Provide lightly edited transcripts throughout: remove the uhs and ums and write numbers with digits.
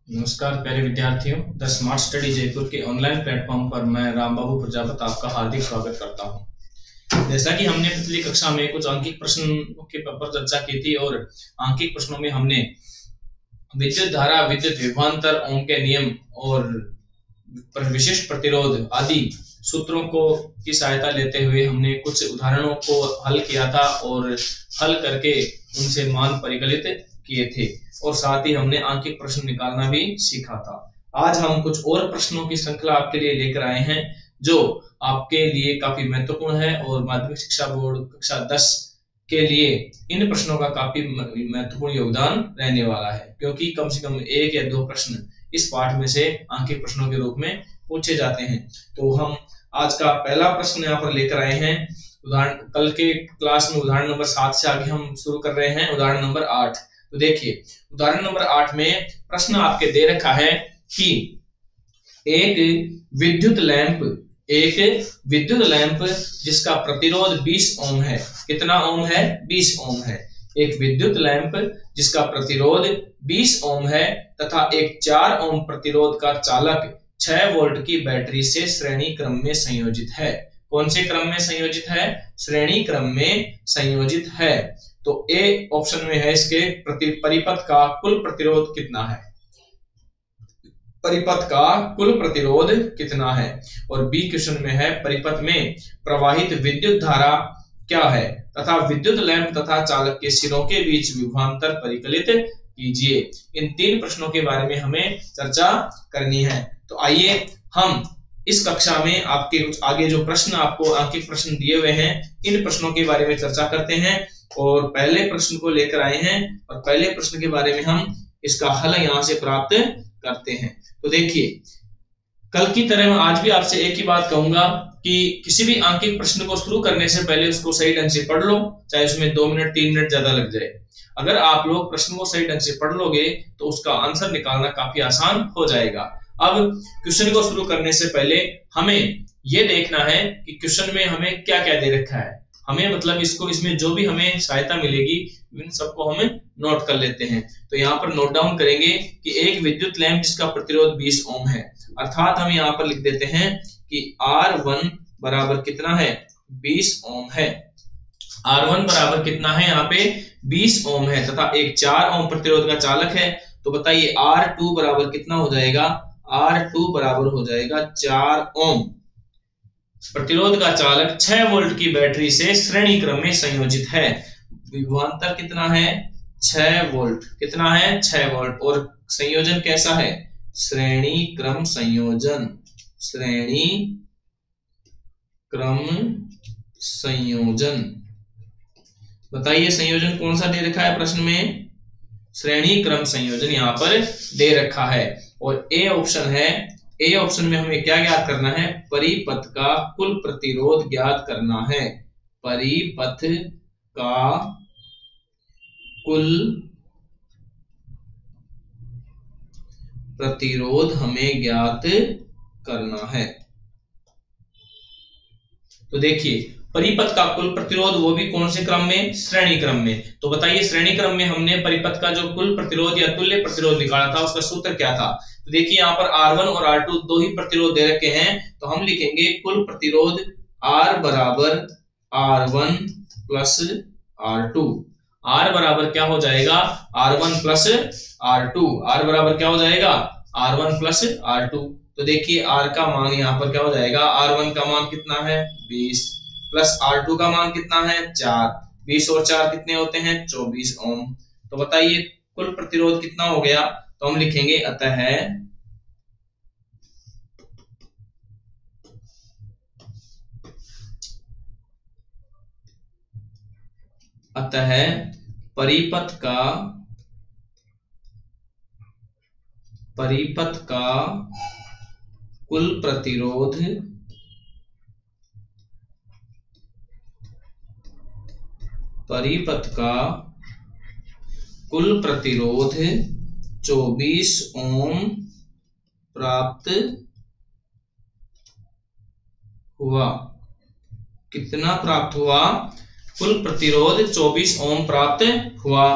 नमस्कार प्यारे विद्यार्थियों, द स्मार्ट स्टडी जयपुर के ऑनलाइन प्लेटफॉर्म पर मैं रामबाबू प्रजापत आपका हार्दिक स्वागत करता हूं। जैसा कि हमने पिछली कक्षा में कुछ अंकिक प्रश्नों के पर चर्चा की थी और अंकिक प्रश्नों में हमने विद्युत धारा, विद्युत विभवांतर, ओम के नियम और विशिष्ट प्रतिरोध आदि सूत्रों को की सहायता लेते हुए हमने कुछ उदाहरणों को हल किया था और हल करके उनसे मान परिकलित किए थे और साथ ही हमने अंकिक प्रश्न निकालना भी सीखा था। आज हम कुछ और प्रश्नों की श्रृंखला आपके लिए लेकर आए हैं जो आपके लिए काफी महत्वपूर्ण है और माध्यमिक शिक्षा बोर्ड कक्षा 10 के लिए इन प्रश्नों का काफी महत्वपूर्ण योगदान रहने वाला है, क्योंकि कम से कम एक या दो प्रश्न इस पाठ में से अंकिक प्रश्नों के रूप में पूछे जाते हैं। तो हम आज का पहला प्रश्न यहाँ पर लेकर आए हैं। उदाहरण कल के क्लास में उदाहरण नंबर 7 से आगे हम शुरू कर रहे हैं उदाहरण नंबर 8। तो देखिए उदाहरण नंबर 8 में प्रश्न आपके दे रखा है कि एक विद्युत लैंप जिसका प्रतिरोध 20 ओम है। कितना ओम है? 20 ओम है। एक विद्युत लैंप जिसका प्रतिरोध 20 ओम है तथा एक 4 ओम प्रतिरोध का चालक 6 वोल्ट की बैटरी से श्रेणी क्रम में संयोजित है। कौन से क्रम में संयोजित है? श्रेणी क्रम में संयोजित है। तो ए ऑप्शन में है इसके परिपथ का कुल प्रतिरोध कितना है, परिपथ का कुल प्रतिरोध कितना है। और बी क्वेश्चन में है परिपथ में प्रवाहित विद्युत धारा क्या है तथा विद्युत लैंप तथा चालक के सिरों के बीच विभवांतर परिकलित कीजिए। इन तीन प्रश्नों के बारे में हमें चर्चा करनी है। तो आइए हम इस कक्षा में आपके कुछ आगे जो प्रश्न आपको अंकिक प्रश्न दिए हुए हैं इन प्रश्नों के बारे में चर्चा करते हैं और पहले प्रश्न को लेकर आए हैं और पहले प्रश्न के बारे में हम इसका हल यहां से प्राप्त करते हैं। तो देखिए कल की तरह मैं आज भी आपसे एक ही बात कहूंगा कि किसी भी अंकिक प्रश्न को शुरू करने से पहले उसको सही ढंग से पढ़ लो, चाहे उसमें 2 मिनट 3 मिनट ज्यादा लग जाए। अगर आप लोग प्रश्न को सही ढंग से पढ़ लोगे तो उसका आंसर निकालना काफी आसान हो जाएगा। अब क्वेश्चन को शुरू करने से पहले हमें यह देखना है कि क्वेश्चन में हमें क्या क्या दे रखा है। हमें मतलब इसमें जो भी हमें सहायता मिलेगी इन सबको हम नोट कर लेते हैं। तो यहाँ पर नोट डाउन करेंगे कि एक विद्युत लैंप जिसका प्रतिरोध 20 ओम है, अर्थात हम यहाँ पर लिख देते हैं कि R1 बराबर कितना है? 20 ओम है। R1 बराबर कितना है? यहाँ पे 20 ओम है तथा एक 4 ओम प्रतिरोध का चालक है। तो बताइए R2 बराबर कितना हो जाएगा? R2 बराबर हो जाएगा 4 ओम प्रतिरोध का चालक 6 वोल्ट की बैटरी से श्रेणी क्रम में संयोजित है। विभवांतर कितना है? 6 वोल्ट। कितना है? 6 वोल्ट। और संयोजन कैसा है? श्रेणी क्रम संयोजन। श्रेणी क्रम संयोजन। बताइए संयोजन कौन सा दे रखा है प्रश्न में? श्रेणी क्रम संयोजन यहाँ पर दे रखा है। और ए ऑप्शन है, ए ऑप्शन में हमें क्या ज्ञात करना है? परिपथ का कुल प्रतिरोध ज्ञात करना है। परिपथ का कुल प्रतिरोध हमें ज्ञात करना है। तो देखिए परिपथ का कुल प्रतिरोध वो भी कौन से क्रम में? श्रेणी क्रम में। तो बताइए श्रेणी क्रम में हमने परिपथ का जो कुल प्रतिरोध या तुल्य प्रतिरोध निकाला था उसका सूत्र क्या था? तो देखिए यहाँ पर R1 और R2 दो ही प्रतिरोध दे रखे हैं, तो हम लिखेंगे कुल प्रतिरोध R बराबर R1 प्लस R2। R बराबर क्या हो जाएगा? R1 plus R2। R बराबर क्या हो जाएगा? R1 plus R2। तो देखिए R का मान यहाँ पर क्या हो जाएगा? R1 का मान कितना है? 20 प्लस R2 का मान कितना है? 4। 20 और 4 कितने होते हैं? 24 ओम। तो बताइए कुल प्रतिरोध कितना हो गया? तो हम लिखेंगे अतः परिपथ का कुल प्रतिरोध परिपथ का कुल प्रतिरोध 24 ओम प्राप्त हुआ। कितना प्राप्त हुआ? कुल प्रतिरोध 24 ओम प्राप्त हुआ।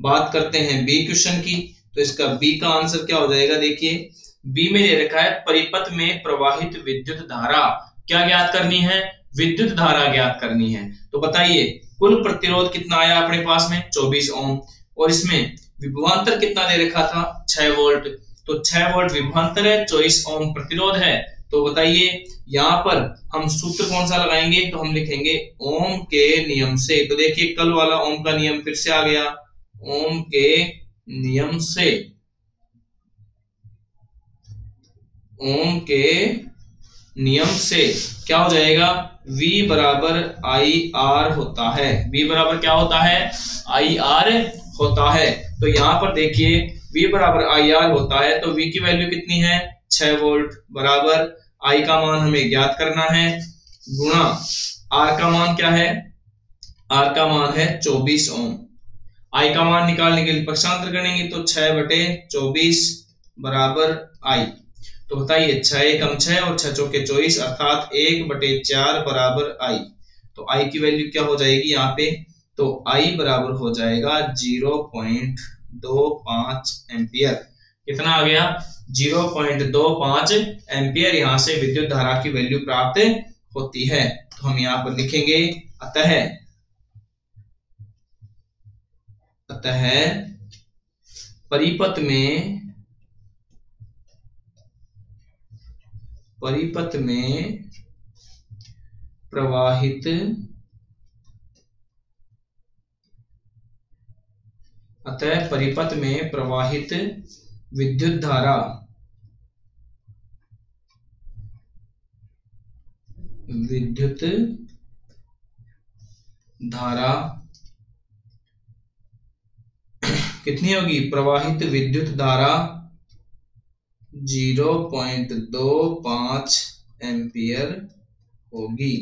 बात करते हैं बी क्वेश्चन की। तो इसका बी का आंसर क्या हो जाएगा? देखिए बी में दे रखा है परिपथ में प्रवाहित विद्युत धारा क्या ज्ञात करनी है? विद्युत धारा ज्ञात करनी है। तो बताइए कुल प्रतिरोध कितना आया अपने पास में? 24 ओम, और इसमें विभवांतर कितना दे रखा था? 6 वोल्ट। तो 6 वोल्ट विभवांतर है, 24 ओम प्रतिरोध है। तो बताइए यहाँ पर हम सूत्र कौन सा लगाएंगे? तो हम लिखेंगे ओम के नियम से। तो देखिए कल वाला ओम का नियम फिर से आ गया। ओम के नियम से, ओम के नियम से क्या हो जाएगा? V बराबर आई आर होता है। V बराबर क्या होता है? आई आर होता है। तो यहाँ पर देखिए V बराबर आई आर होता है, तो V की वैल्यू कितनी है? 6 वोल्ट बराबर I का मान हमें ज्ञात करना है, गुणा R का मान क्या है? R का मान है 24 ओम। I का मान निकालने के लिए पक्षांतर करेंगे तो 6/24 बराबर I। तो बताइए 6 एकम 6 और 6 चौके 24 अर्थात 1/4 बराबर I। तो I की वैल्यू क्या हो जाएगी यहाँ पे? तो I बराबर हो जाएगा 0.25 एम्पियर। कितना आ गया? 0.25 एम्पियर यहाँ से विद्युत धारा की वैल्यू प्राप्त होती है। तो हम यहाँ पर लिखेंगे अतः परिपथ में प्रवाहित विद्युत धारा कितनी होगी? प्रवाहित विद्युत धारा 0.25 एम्पियर होगी।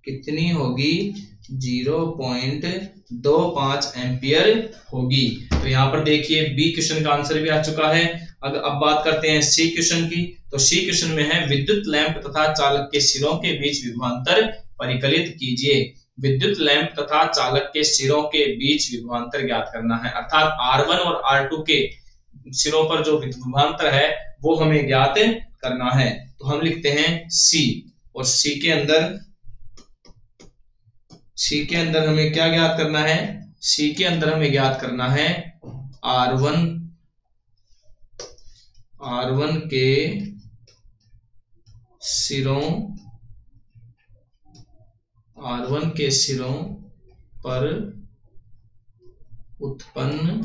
कितनी होगी? 0.25 एम्पियर होगी। तो यहाँ पर देखिए बी क्वेश्चन का आंसर भी आ चुका है। अगर अब बात करते हैं सी क्वेश्चन की, तो सी क्वेश्चन में है विद्युत लैंप तथा चालक के सिरों के बीच विभवांतर परिकलित कीजिए। विद्युत लैंप तथा चालक के सिरों के बीच विभवांतर ज्ञात करना है, अर्थात R1 और R2 के सिरों पर जो विभवांतर है वो हमें ज्ञात करना है। तो हम लिखते हैं सी, और सी के अंदर हमें क्या ज्ञात करना है? सी के अंदर हमें ज्ञात करना है R1 के सिरों पर उत्पन्न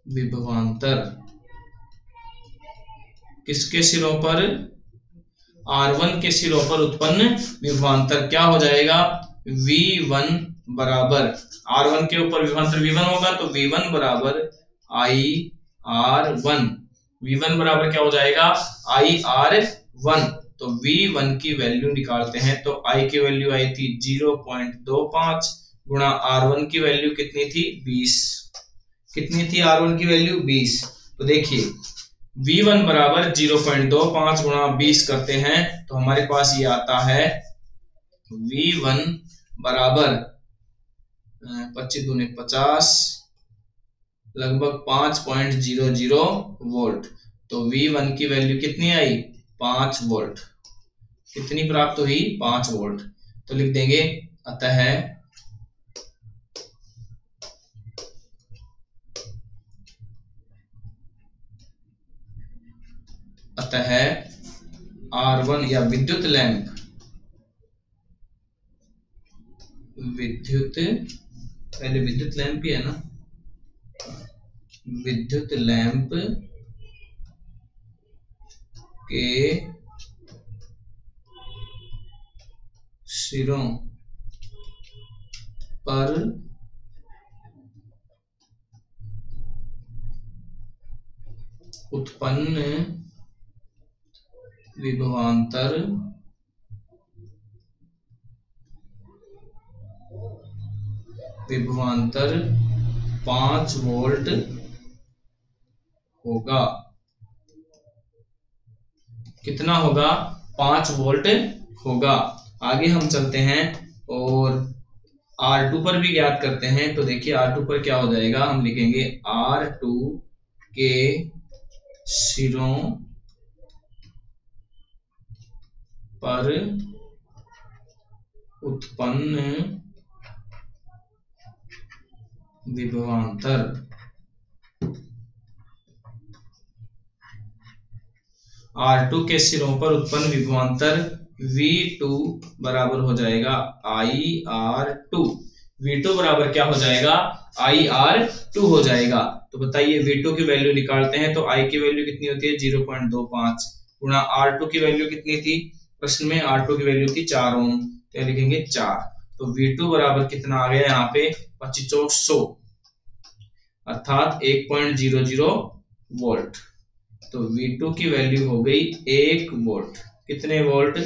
विभवांतर। किसके सिरों पर? R1 के सिरों पर उत्पन्न विभवांतर क्या हो जाएगा? V1 बराबर, R1 के ऊपर विभवांतर V1 होगा तो V1 बराबर IR1। V1 बराबर क्या हो जाएगा? IR1। तो V1 की वैल्यू निकालते हैं तो I की वैल्यू आई थी 0.25 गुणा R1 की वैल्यू कितनी थी? 20। कितनी थी R1 की वैल्यू? 20। तो देखिए V1 बराबर 0.25 गुणा 20 करते हैं तो हमारे पास ये आता है V1 बराबर 25 दूनी 50 लगभग 5.00 वोल्ट। तो V1 की वैल्यू कितनी आई? 5 वोल्ट। कितनी प्राप्त हुई? 5 वोल्ट। तो लिख देंगे अतः R1 या विद्युत लैंप पहले विद्युत लैंप ही है ना, विद्युत लैंप के सिरों पर उत्पन्न विभवांतर 5 वोल्ट होगा। कितना होगा? 5 वोल्ट होगा। आगे हम चलते हैं और R2 पर भी ज्ञात करते हैं। तो देखिए R2 पर क्या हो जाएगा, हम लिखेंगे R2 के सिरों पर उत्पन्न विभवांतर R2 के सिरों पर उत्पन्न विभवांतर V2 बराबर हो जाएगा IR2। V2 बराबर क्या हो जाएगा, IR2 हो जाएगा। तो बताइए V2 की वैल्यू निकालते हैं। तो I की वैल्यू कितनी होती है 0.25 गुणा R2 की वैल्यू कितनी थी, प्रश्न में R2 की वैल्यू थी 4 ओम, तो लिखेंगे 4। तो V2 बराबर कितना आ गया यहाँ पे 2500 अर्थात 1.00 वोल्ट। तो V2 की वैल्यू हो गई 1 वोल्ट। कितने वोल्ट,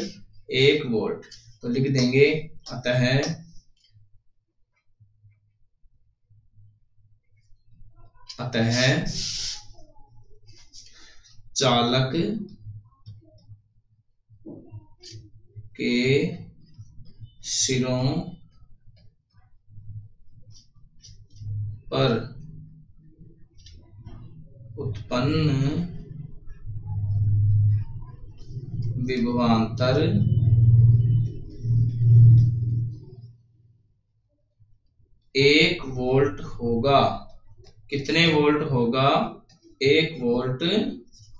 1 वोल्ट। तो लिख देंगे अतः चालक के सिरों पर उत्पन्न विभवांतर 1 वोल्ट होगा। कितने वोल्ट होगा, 1 वोल्ट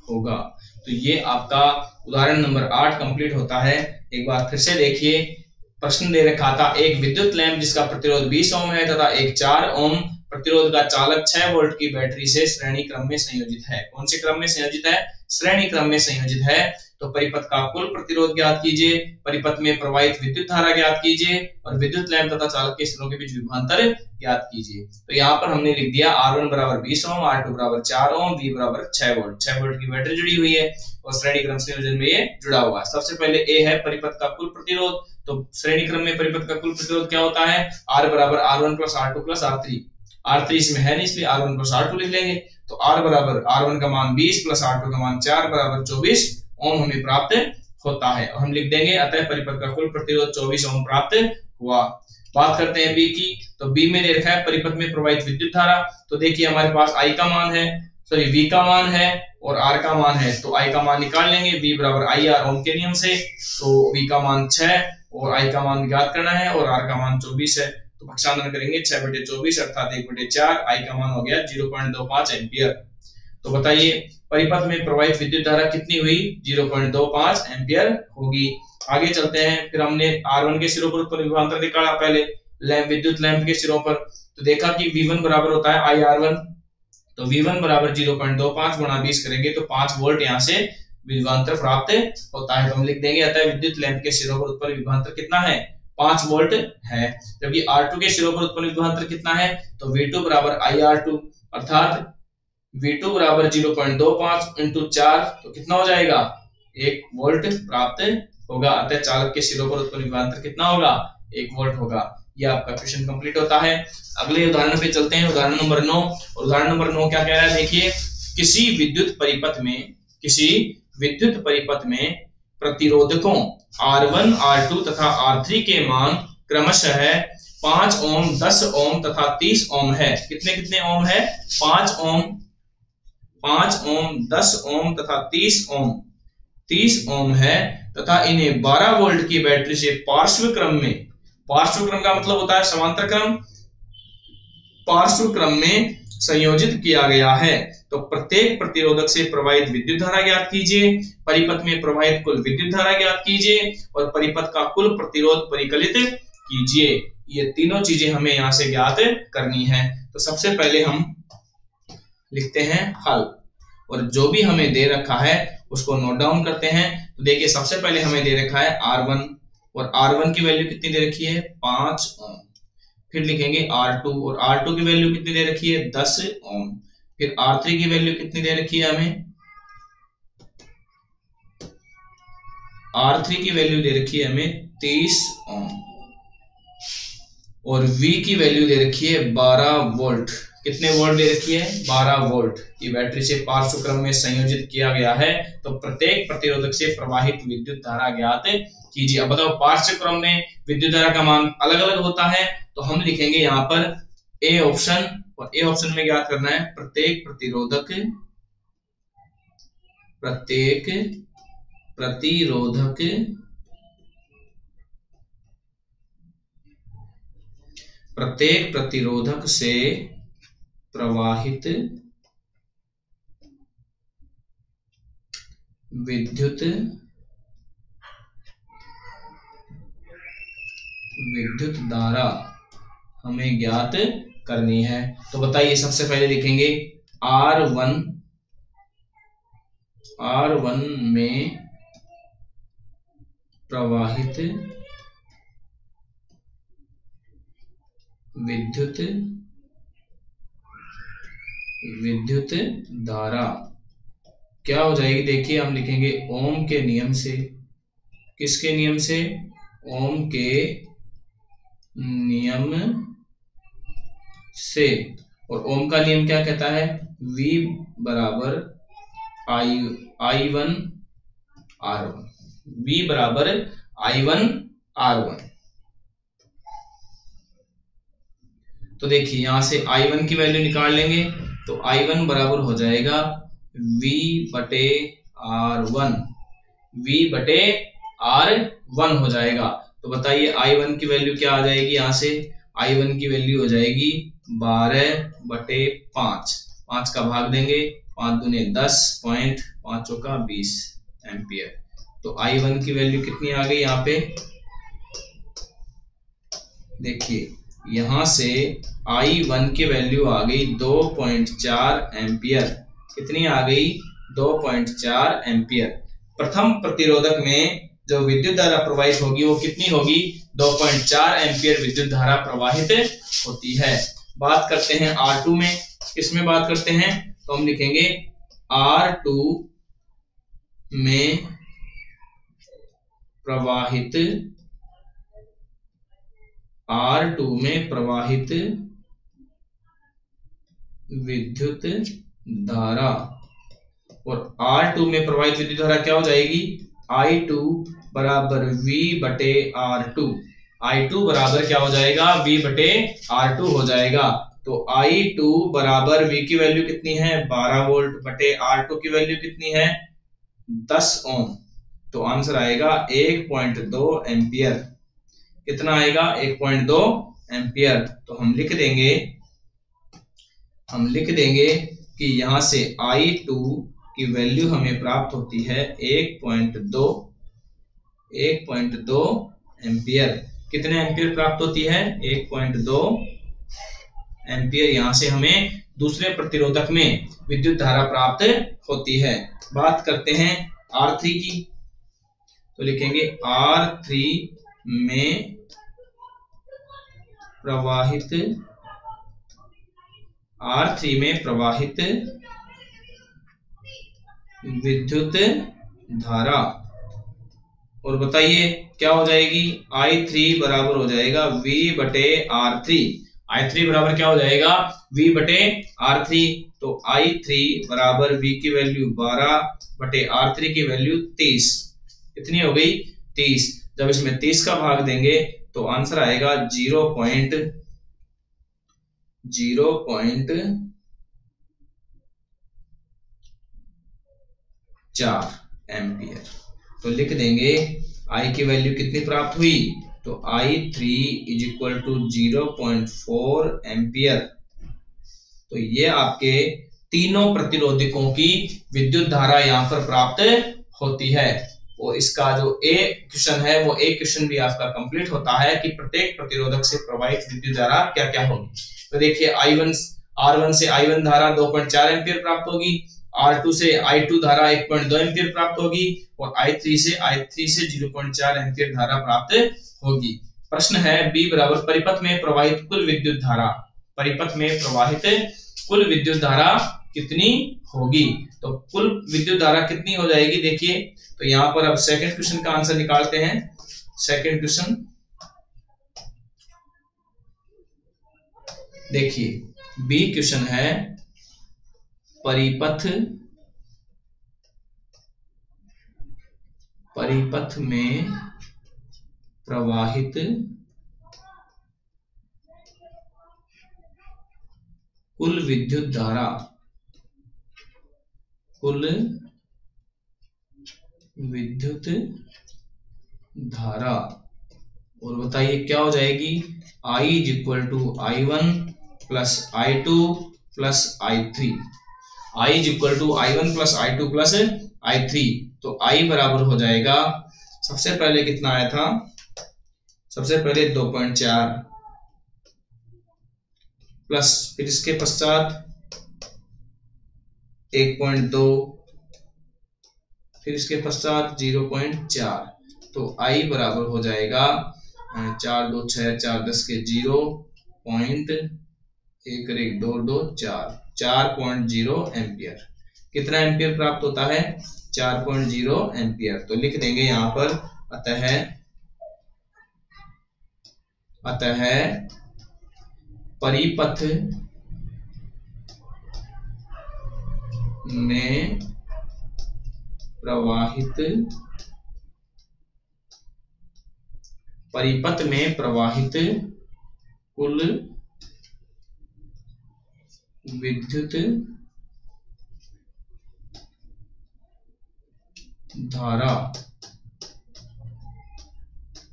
होगा। तो ये आपका उदाहरण नंबर 8 कंप्लीट होता है। एक बार फिर से देखिए, प्रश्न दे रखा था एक विद्युत लैंप जिसका प्रतिरोध 20 ओम है तथा एक 4 ओम प्रतिरोध का चालक 6 वोल्ट की बैटरी से श्रेणी क्रम में संयोजित है। कौन से क्रम में संयोजित है, श्रेणी क्रम में संयोजित है। तो परिपथ का कुल प्रतिरोध ज्ञात कीजिए, परिपथ में प्रवाहित विद्युत धारा ज्ञात कीजिए और विद्युत लैंप तथा चालक के सिरों के बीच विभवांतर ज्ञात कीजिए। तो यहाँ पर हमने लिख दिया R1 बराबर 20 ओम, R2 बराबर 4 ओम, V बराबर 6 वोल्ट। 6 वोल्ट की बैटरी जुड़ी हुई है और श्रेणी क्रम संयोजन में ये जुड़ा हुआ है। सबसे पहले ए है परिपथ का कुल प्रतिरोध। तो श्रेणी क्रम में परिपथ का कुल प्रतिरोध क्या होता है, R बराबर R1 plus R2 plus R3। R3 इसमें है नहीं इसलिए R1 प्लस R2 लिख लेंगे। तो R बराबर R1 का मान 20 प्लस R2 का मान 4 बराबर 24 ओम हमें प्राप्त होता है। और हम लिख देंगे अतः परिपथ का कुल प्रतिरोध 24 ओम प्राप्त हुआ। बात करते हैं बी की। तो बी में दे रखा है परिपथ में प्रवाहित विद्युत धारा। तो देखिए हमारे पास I का मान है, सॉरी V का मान है और R का मान है। तो I का मान निकाल लेंगे, V बराबर IR ओम के नियम से। तो V का मान 6 और I का मान ज्ञात करना है और R का मान 24 है। तो पक्षांतर करेंगे 6/24 अर्थात 1/4। I का मान हो गया 0.25 एम्पियर। तो बताइए परिपथ में प्रवाहित विद्युत धारा कितनी हुई, 0.25 एम्पियर होगी। आगे चलते हैं। फिर हमने R1 के सिरों पर उत्पन्न विभवांतर निकाला पहले विद्युत लैंप के सिरों पर। तो देखा कि V1 बराबर होता है IR1। तो V1 बराबर 0.25 गुणा 20 करेंगे तो 5 वोल्ट यहाँ से विभवांतर प्राप्त होता है। तो हम लिख देंगे अतः विद्युत लैंप के सिरों पर उत्पन्न विभवांतर कितना है, 5 वोल्ट है। जबकि R2 के सिरों पर उत्पन्न विभवांतर कितना है, तो V2 बराबर IR2 अर्थात V2 बराबर 0.25 इंटू 4 तो कितना हो जाएगा, 1 वोल्ट प्राप्त होगा। अतः चालक के सिरों पर उत्पन्न विभवांतर कितना होगा, 1 वोल्ट होगा। यह आपका क्वेश्चन कंप्लीट होता है। अगले उदाहरण पे चलते हैं, उदाहरण नंबर 9। उदाहरण नंबर 9 क्या कह रहा है, देखिए किसी विद्युत परिपथ में प्रतिरोधकों R1, R2 तथा R3 के मान क्रमशः 5 ओम, 10 ओम तथा 30 ओम है। कितने ओम है, 5 ओम, 10 ओम तथा 30 ओम है तथा इन्हें 12 वोल्ट की बैटरी से पार्श्व क्रम का मतलब होता है समांतर क्रम, पार्श्व क्रम में संयोजित किया गया है। तो प्रत्येक प्रतिरोधक से प्रवाहित विद्युत धारा ज्ञात कीजिए, परिपथ में प्रवाहित कुल विद्युत धारा ज्ञात कीजिए और परिपथ का कुल प्रतिरोध परिकलित कीजिए। ये तीनों चीजें हमें यहां से ज्ञात करनी है। तो सबसे पहले हम लिखते हैं हल और जो भी हमें दे रखा है उसको नोट डाउन करते हैं। तो देखिए सबसे पहले हमें दे रखा है R1 और R1 की वैल्यू कितनी दे रखी है, 5 ओम। फिर लिखेंगे R2 और R2 की वैल्यू कितनी दे रखी है, 10 ओम। फिर R3 की वैल्यू कितनी दे रखी है हमें, R3 की वैल्यू दे रखी है हमें 30 ओम और V की वैल्यू दे रखी है 12 वोल्ट। कितने वोल्ट दे रखी है, 12 वोल्ट की बैटरी से पार्श्व क्रम में संयोजित किया गया है, तो प्रत्येक प्रतिरोधक से प्रवाहित विद्युत धारा ज्ञात कीजिए। अब बताओ पार्श्व क्रम में विद्युत धारा का मान अलग अलग होता है, तो हम लिखेंगे यहाँ पर ए ऑप्शन, और ए ऑप्शन में ज्ञात करना है प्रत्येक प्रतिरोधक से प्रवाहित विद्युत धारा हमें ज्ञात करनी है। तो बताइए, सबसे पहले लिखेंगे R1 में प्रवाहित विद्युत धारा क्या हो जाएगी, देखिए हम लिखेंगे ओम के नियम से। किसके नियम से, ओम के नियम से। और ओम का नियम क्या कहता है, V बराबर I1 R1, V बराबर I1 R1। तो देखिए यहां से I1 की वैल्यू निकाल लेंगे, तो I1 बराबर हो जाएगा V बटे R1, V बटे R1 हो जाएगा। तो बताइए I1 की वैल्यू क्या आ जाएगी, यहां से I1 की वैल्यू हो जाएगी 12 बटे 5, 5 का भाग देंगे, 5 दूने 10, 5 चौका 20 एम्पियर। तो I1 की वैल्यू कितनी आ गई, यहाँ पे देखिए यहां से I1 की वैल्यू आ गई 2.4 एम्पियर। कितनी आ गई, 2.4 एम्पियर। प्रथम प्रतिरोधक में जो विद्युत धारा प्रवाहित होगी वो कितनी होगी, 2.4 एम्पियर विद्युत धारा प्रवाहित होती है। बात करते हैं R2 में, किसमें बात करते हैं, तो हम लिखेंगे R2 में प्रवाहित विद्युत धारा। और R2 में प्रवाहित विद्युत धारा क्या हो जाएगी, I2 बराबर V बटे R2। I2 बराबर क्या हो जाएगा, V बटे R2 हो जाएगा। तो I2 बराबर V की वैल्यू कितनी है, 12 वोल्ट बटे R2 की वैल्यू कितनी है, 10 ओम। तो आंसर आएगा 1.2 एम्पियर। कितना आएगा, 1.2 एम्पियर। तो हम लिख देंगे कि यहां से I2 की वैल्यू हमें प्राप्त होती है 1.2 एम्पियर। कितने एम्पियर प्राप्त होती है, 1.2 एम्पियर। यहां से हमें दूसरे प्रतिरोधक में विद्युत धारा प्राप्त होती है। बात करते हैं R3 की, तो लिखेंगे R3 में प्रवाहित विद्युत धारा। और बताइए क्या हो जाएगी, I3 बराबर हो जाएगा V बटे R3। I3 बराबर क्या हो जाएगा, V बटे R3। तो I3 बराबर V की वैल्यू 12 बटे R3 की वैल्यू 30। कितनी हो गई, 30। जब इसमें 30 का भाग देंगे तो आंसर आएगा 0.04 एम्पियर। तो लिख देंगे I की वैल्यू कितनी प्राप्त हुई, तो I3 is equal to 0.4 ampere. तो ये आपके तीनों प्रतिरोधकों की विद्युत धारा यहाँ पर प्राप्त होती है। और इसका जो ए क्वेश्चन है वो ए क्वेश्चन भी आपका कंप्लीट होता है कि प्रत्येक प्रतिरोधक से प्रवाहित विद्युत धारा क्या क्या होगी। तो देखिए R1 से I1 धारा 2.4 एम्पियर प्राप्त होगी, R2 से I2 धारा 1.2 एम्पियर प्राप्त होगी, और I3 से 0.4 एम्पियर धारा प्राप्त होगी। प्रश्न है B बराबर परिपथ में प्रवाहित कुल विद्युत धारा। परिपथ में प्रवाहित कुल विद्युत धारा कितनी होगी, तो कुल विद्युत धारा कितनी हो जाएगी। देखिए तो यहां पर अब सेकंड क्वेश्चन का आंसर निकालते हैं। सेकंड क्वेश्चन देखिए, बी क्वेश्चन है परिपथ में प्रवाहित कुल विद्युत धारा और बताइए क्या हो जाएगी। I is equal to I1 plus I2 plus I3। I is equal to I1 plus I2 plus I3। तो I बराबर हो जाएगा, सबसे पहले कितना आया था, सबसे पहले 2.4 प्लस फिर इसके पश्चात 1.2 फिर इसके पश्चात 0.4। तो I बराबर हो जाएगा 4 2 6 4 10 के 4.0 एम्पियर। कितना एम्पियर प्राप्त होता है, 4.0 एम्पियर। तो लिख देंगे यहाँ पर अतः परिपथ में प्रवाहित कुल विद्युत धारा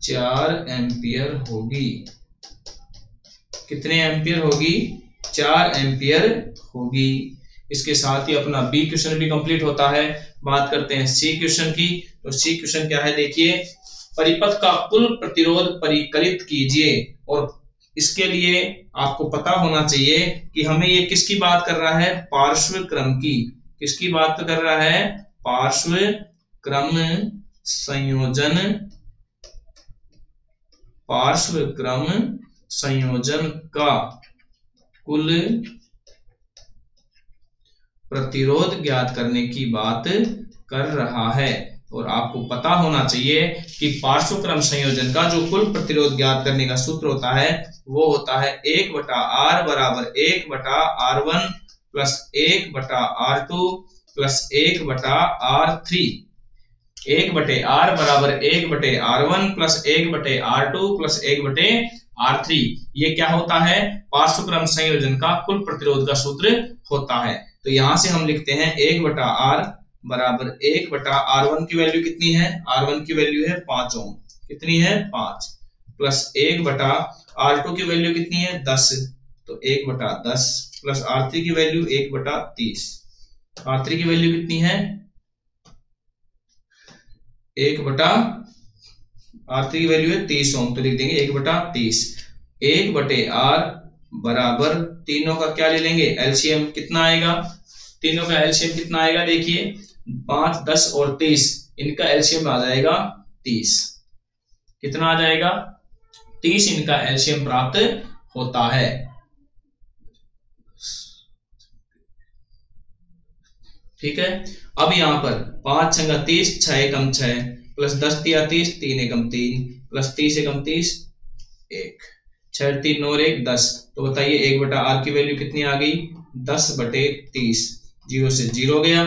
4 एम्पियर होगी। कितने एम्पियर होगी, 4 एम्पियर होगी। इसके साथ ही अपना बी क्वेश्चन भी कंप्लीट होता है। बात करते हैं सी क्वेश्चन की। तो सी क्वेश्चन क्या है, देखिए, परिपथ का कुल प्रतिरोध परिकलित कीजिए। और इसके लिए आपको पता होना चाहिए कि हमें ये किसकी बात कर रहा है, पार्श्व क्रम की। किसकी बात कर रहा है, पार्श्व क्रम संयोजन का कुल प्रतिरोध ज्ञात करने की बात कर रहा है। और आपको पता होना चाहिए कि पार्श्वक्रम संयोजन का जो कुल प्रतिरोध ज्ञात करने का सूत्र होता है वो होता है 1/R बराबर 1/R1 plus 1/R2 plus 1/R3। 1/R बराबर 1/R1 plus 1/R2 plus 1/R3। ये क्या होता है, पार्श्वक्रम संयोजन का कुल प्रतिरोध का सूत्र होता है। तो यहां से हम लिखते हैं 1/R बराबर 1/R1 की वैल्यू कितनी है, R1 की वैल्यू है 5 ओम, कितनी है 5, प्लस 1/R2 की वैल्यू कितनी है 10, तो 1/10 प्लस R3 की वैल्यू 1/30। R3 की वैल्यू कितनी है, R3 की वैल्यू है 30 ओम, तो लिख देंगे 1/30। 1/R बराबर तीनों का क्या ले लेंगे, एलसीएम कितना आएगा, तीनों का एलसीएम कितना आएगा, देखिए 5 10 और 30, इनका एलसीएम आ जाएगा 30। कितना आ जाएगा, 30 इनका एलसीएम प्राप्त होता है। ठीक है। अब यहां पर 5 6 30 6 एकम 6 प्लस 10 3 30 3 एकम 3 प्लस 30 एकम 30 1 6 3 और 1 10। तो बताइए 1/R की वैल्यू कितनी आ गई, 10/30। 0 से 0 गया।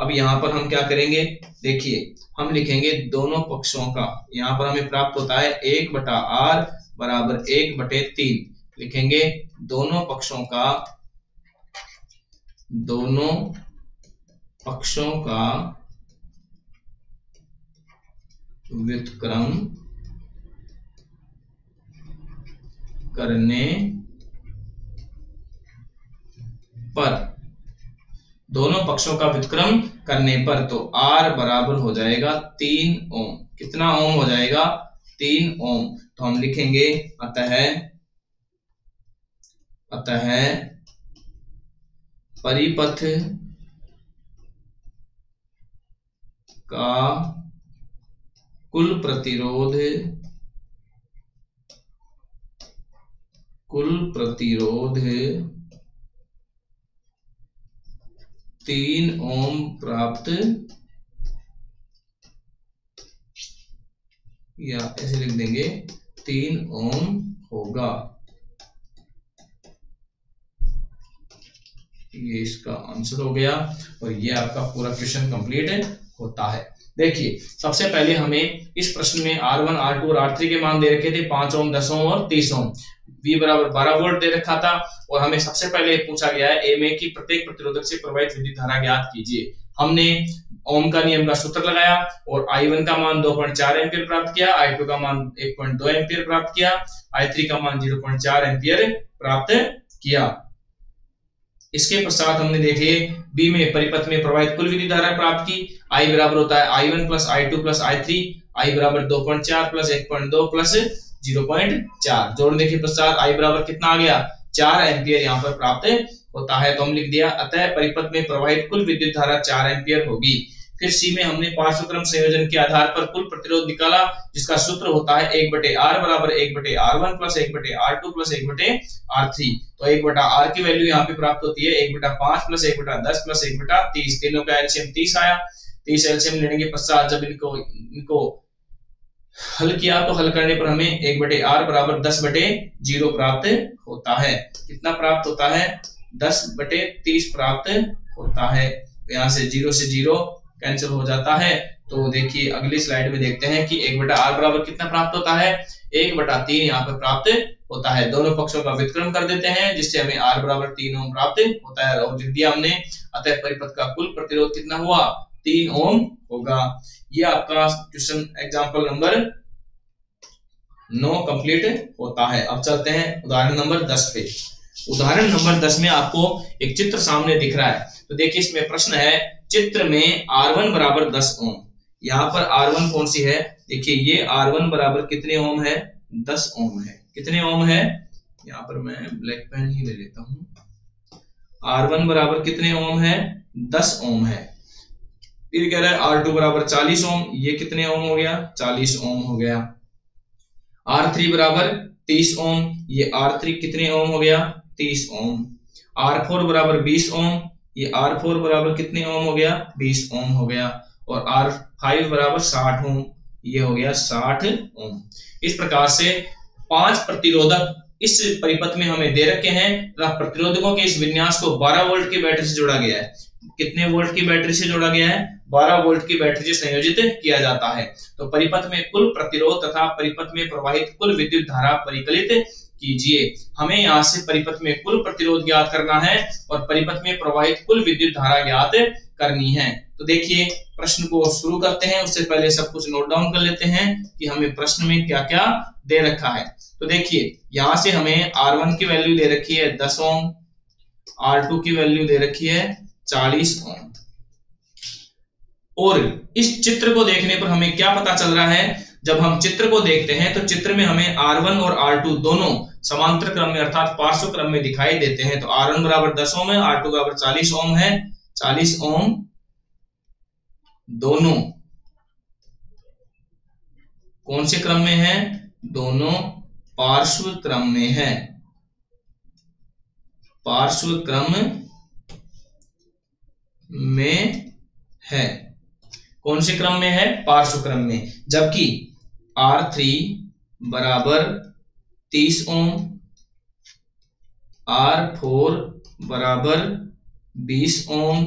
अब यहाँ पर हम क्या करेंगे, देखिए हम लिखेंगे दोनों पक्षों का। यहाँ पर हमें प्राप्त होता है 1/R बराबर 1/3। लिखेंगे दोनों पक्षों का व्युत्क्रम करने पर, दोनों पक्षों का व्युत्क्रम करने पर, तो R बराबर हो जाएगा 3 ओम। कितना ओम हो जाएगा, 3 ओम। तो हम लिखेंगे अतः परिपथ का कुल प्रतिरोध 3 ओम प्राप्त, या ऐसे लिख देंगे 3 ओम होगा। ये इसका आंसर हो गया और ये आपका पूरा क्वेश्चन कंप्लीट होता है। देखिए सबसे पहले हमें इस प्रश्न में R1, R2 और R3 के मान दे रखे थे 5 ओम, 10 ओम और 30 ओम। V बराबर 12 वोल्ट दे रखा था और हमें सबसे पहले पूछा गया है A में कि प्रत्येक प्रतिरोधक से प्रवाहित विद्युत धारा ज्ञात कीजिए। हमने ओम का नियम का सूत्र लगाया और I1 का मान 2.4 एम्पीयर प्राप्त किया, I2 का मान 1.2 एम्पीयर प्राप्त किया, I3 का मान 0.4 एम्पीयर प्राप्त किया। इसके पश्चात हमने देखे बी में परिपथ में प्रवाहित कुल विद्युत धारा प्राप्त की। I बराबर होता है I1 plus I2 plus I3, I बराबर 2.4 प्लस 1.2 प्लस 0.4। जोड़ने के पश्चात I बराबर कितना आ गया 4 एम्पीयर यहाँ पर प्राप्त होता है। तो हम लिख दिया अतः परिपथ में प्रवाहित कुल विद्युत धारा 4 एम्पीयर होगी। फिर सी में हमने पार्श्वक्रम संयोजन के आधार पर कुल प्रतिरोध निकाला जिसका सूत्र होता है 1/R बराबर 1/R1 plus 1/R2 plus 1/R3। तो 1/R की वैल्यू यहाँ पे प्राप्त होती है 1/5 प्लस 1/10 प्लस 1/30। तीनों का एलसीएम 30 आया। 30 एलसीएम लेने के पश्चात जब इनको हल किया तो हल करने पर हमें 1/R बराबर 10/0 प्राप्त होता है। कितना प्राप्त होता है 10/30 प्राप्त होता है। यहाँ से 0 से 0 कैंसिल हो जाता है। तो देखिए अगली स्लाइड में देखते हैं कि 1/R बराबर कितना प्राप्त होता है 1/3 यहाँ पर प्राप्त होता है। दोनों पक्षों का व्युत्क्रम कर देते हैं जिससे हमें R बराबर 3 ओम प्राप्त होता है और लिख दिया हमने। अतः परिपथ का कुल प्रतिरोध कितना हुआ 3 ओम होगा। ये आपका क्वेश्चन एग्जांपल नंबर 9 कंप्लीट होता है। अब चलते हैं उदाहरण नंबर 10 पे। उदाहरण नंबर 10 में आपको एक चित्र सामने दिख रहा है। तो देखिए इसमें प्रश्न है चित्र में R1 बराबर 10 ओम। यहाँ पर R1 कौन सी है देखिए ये R1 बराबर कितने ओम है 10 ओम है। कितने ओम है यहाँ पर मैं ब्लैक पेन ही ले लेता हूं। R1 बराबर कितने ओम है 10 ओम है। फिर कह रहा है R2 बराबर 40 ओम। ये कितने ओम हो गया 40 ओम हो गया। R3 बराबर 30 ओम। ये R3 कितने ओम हो गया 30 ओम। R4 बराबर 20 ओम। ये R4 बराबर कितने ओम हो गया 20 ओम हो गया। और R5 बराबर 60 ओम। ये हो गया 60 ओम। इस प्रकार से 5 प्रतिरोधक इस परिपथ में हमें दे रखे हैं तथा प्रतिरोधकों के इस विन्यास को 12 वोल्ट की बैटरी से जोड़ा गया है। कितने वोल्ट की बैटरी से जोड़ा गया है 12 वोल्ट की बैटरी से संयोजित किया जाता है। तो परिपथ में कुल प्रतिरोध तथा परिपथ में प्रवाहित कुल विद्युत धारा परिकलित कीजिए। हमें यहाँ से परिपथ में कुल प्रतिरोध ज्ञात करना है और परिपथ में प्रवाहित कुल विद्युत धारा ज्ञात करनी है। तो देखिए प्रश्न को शुरू करते हैं। उससे पहले सब कुछ नोट डाउन कर लेते हैं कि हमें प्रश्न में क्या क्या दे रखा है। तो देखिए यहाँ से हमें R1 की वैल्यू दे रखी है 10 ओम, R2 की वैल्यू दे रखी है 40 ओम। और इस चित्र को देखने पर हमें क्या पता चल रहा है जब हम चित्र को देखते हैं तो चित्र में हमें R1 और R2 दोनों समांतर क्रम में अर्थात पार्श्व क्रम में दिखाई देते हैं। तो R1 बराबर 10 ओम है, R2 बराबर 40 ओम है। 40 ओम दोनों कौन से क्रम में है दोनों पार्श्व क्रम में है। पार्श्व क्रम में है। कौन से क्रम में है पार्श्व क्रम में। जबकि R3 बराबर 30 ओम, R4 बराबर 20 ओम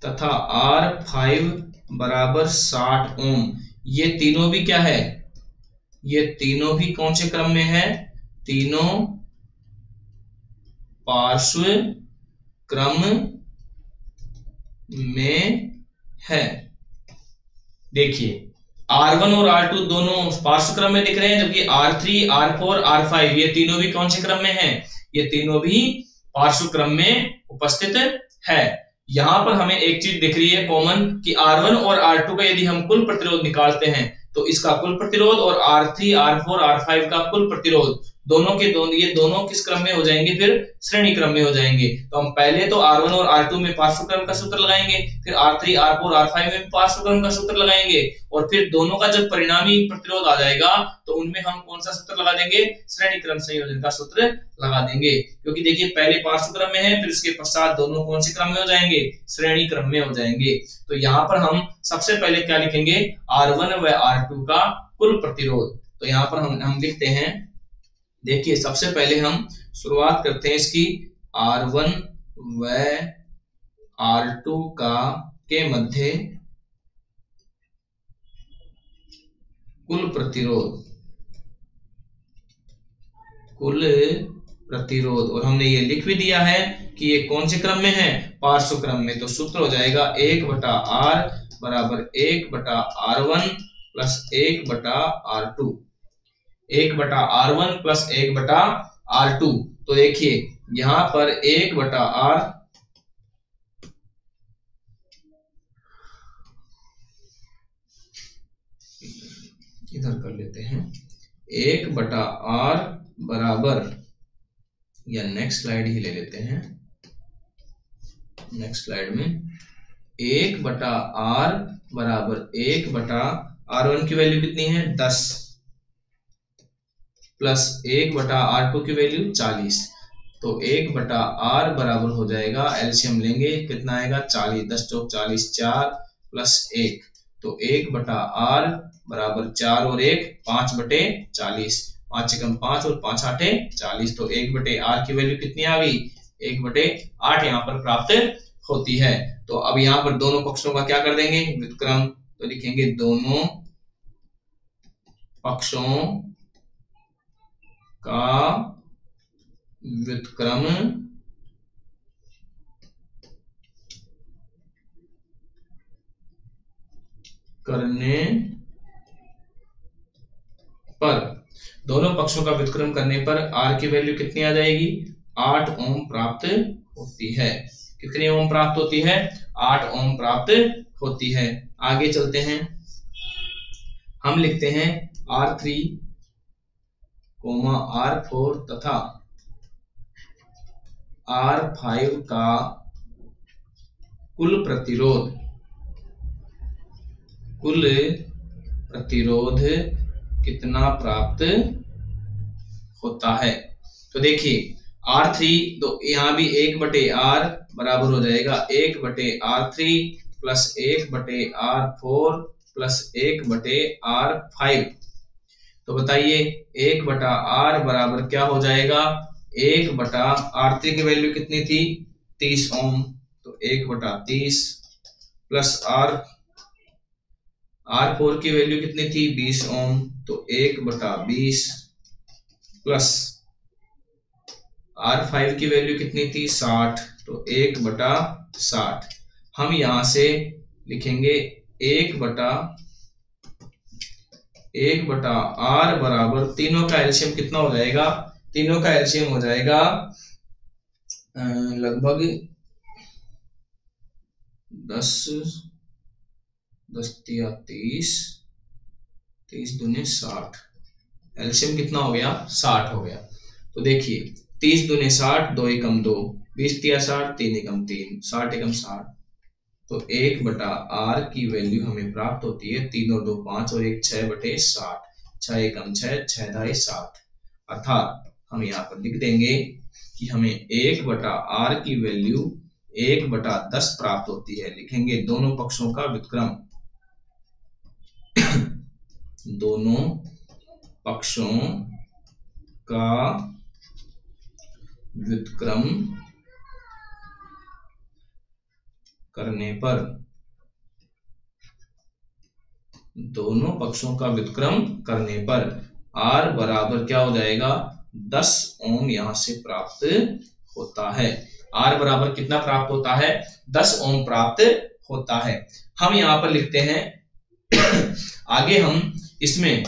तथा R5 बराबर 60 ओम। ये तीनों भी क्या है ये तीनों भी कौन से क्रम में है तीनों पार्श्व क्रम में है। देखिए R1 और R2 दोनों पार्श्व क्रम में दिख रहे हैं जबकि R3, R4, R5 ये तीनों भी कौन से क्रम में हैं ये तीनों भी पार्श्व क्रम में उपस्थित है। यहां पर हमें एक चीज दिख रही है कॉमन कि R1 और R2 का यदि हम कुल प्रतिरोध निकालते हैं तो इसका कुल प्रतिरोध और R3, R4, R5 का कुल प्रतिरोध दोनों के दोनों ये दोनों किस क्रम में हो जाएंगे फिर श्रेणी क्रम में हो जाएंगे। तो हम पहले तो R1 और R2 में पार्श्व क्रम का सूत्र लगाएंगे, फिर R3, R4, R5 में पार्श्व क्रम का सूत्र लगाएंगे और फिर दोनों का जब परिणामी प्रतिरोध आ जाएगा तो उनमें हम कौन सा सूत्र लगा देंगे श्रेणी क्रम संयोजन का सूत्र लगा देंगे। क्योंकि देखिए पहले पार्श्व क्रम में है फिर उसके पश्चात दोनों कौन से क्रम में हो जाएंगे श्रेणी क्रम में हो जाएंगे। तो यहाँ पर हम सबसे पहले क्या लिखेंगे R1 व R2 का कुल प्रतिरोध। तो यहाँ पर हम लिखते हैं देखिए सबसे पहले हम शुरुआत करते हैं इसकी R1 व R2 के मध्य कुल प्रतिरोध, और हमने ये लिख भी दिया है कि ये कौन से क्रम में है, पार्श्व क्रम में। तो सूत्र हो जाएगा 1/R बराबर 1/R1 plus 1/R2, 1/R1 plus 1/R2। तो देखिए यहां पर 1/R इधर कर लेते हैं, 1/R बराबर, या नेक्स्ट स्लाइड ही ले लेते हैं, नेक्स्ट स्लाइड में 1/R बराबर 1/R1 की वैल्यू कितनी है 10 प्लस 1/R2 की वैल्यू 40। तो 1/R बराबर हो जाएगा, एलसीएम लेंगे कितना आएगा 40, 10 चौक 40, 4 प्लस 1, तो 1/R बराबर 4 और 1 5/40, 5 एकम 5 और 5 आठे 40। तो 1/R की वैल्यू कितनी आ गई 1/8 यहाँ पर प्राप्त होती है। तो अब यहाँ पर दोनों पक्षों का क्या कर देंगे व्युत्क्रम, तो लिखेंगे दोनों पक्षों का व्युत्क्रम करने पर, दोनों पक्षों का व्युत्क्रम करने पर R की वैल्यू कितनी आ जाएगी 8 ओम प्राप्त होती है। कितनी ओम प्राप्त होती है 8 ओम प्राप्त होती है। आगे चलते हैं, हम लिखते हैं R3, R4 तथा R5 का कुल प्रतिरोध कितना प्राप्त होता है। तो देखिए R3, तो यहां भी 1/R बराबर हो जाएगा 1/R3 plus 1/R4 plus 1/R5। तो बताइए 1/R बराबर क्या हो जाएगा, 1/R3 की वैल्यू कितनी थी 30 ओम, तो 1/30 प्लस R4 की वैल्यू कितनी थी 20 ओम, तो 1/20 प्लस R5 की वैल्यू कितनी थी 60, तो 1/60। हम यहां से लिखेंगे 1/R बराबर, तीनों का एलसीएम कितना हो जाएगा, तीनों का एलसीएम हो जाएगा लगभग 10 तिया 30, 30 दूनी 60, एलसीएम कितना हो गया 60 हो गया। तो देखिए 30 दूनी 60, 2 एकम 2, 20 तिया 60, 3 एकम 3, 60 एकम 60। तो 1/R की वैल्यू हमें प्राप्त होती है 3 और 2 5 और 1 6/60, 6 एकम 6, 6 दाई 60। अर्थात हम यहाँ पर लिख देंगे कि हमें 1/R की वैल्यू 1/10 प्राप्त होती है। लिखेंगे दोनों पक्षों का व्युत्क्रम, दोनों पक्षों का व्युत्क्रम करने पर, दोनों पक्षों का व्युत्क्रम करने पर R बराबर क्या हो जाएगा 10 ओम यहां से प्राप्त होता है। R बराबर कितना प्राप्त होता है 10 ओम प्राप्त होता है। हम यहां पर लिखते हैं आगे हम इसमें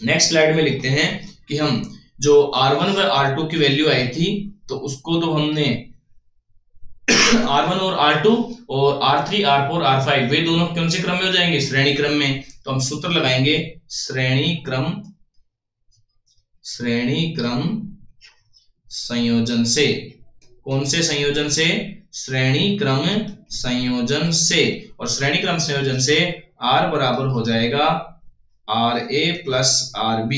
नेक्स्ट स्लाइड में लिखते हैं कि हम जो R1 व R2 की वैल्यू आई थी, तो उसको तो हमने R1 और R2 और R3, R4, R5 वे दोनों कौन से क्रम में हो जाएंगे श्रेणी क्रम में। तो हम सूत्र लगाएंगे श्रेणी क्रम संयोजन से। कौन से संयोजन से, श्रेणी क्रम संयोजन से। और श्रेणी क्रम संयोजन से R बराबर हो जाएगा RA प्लस RB।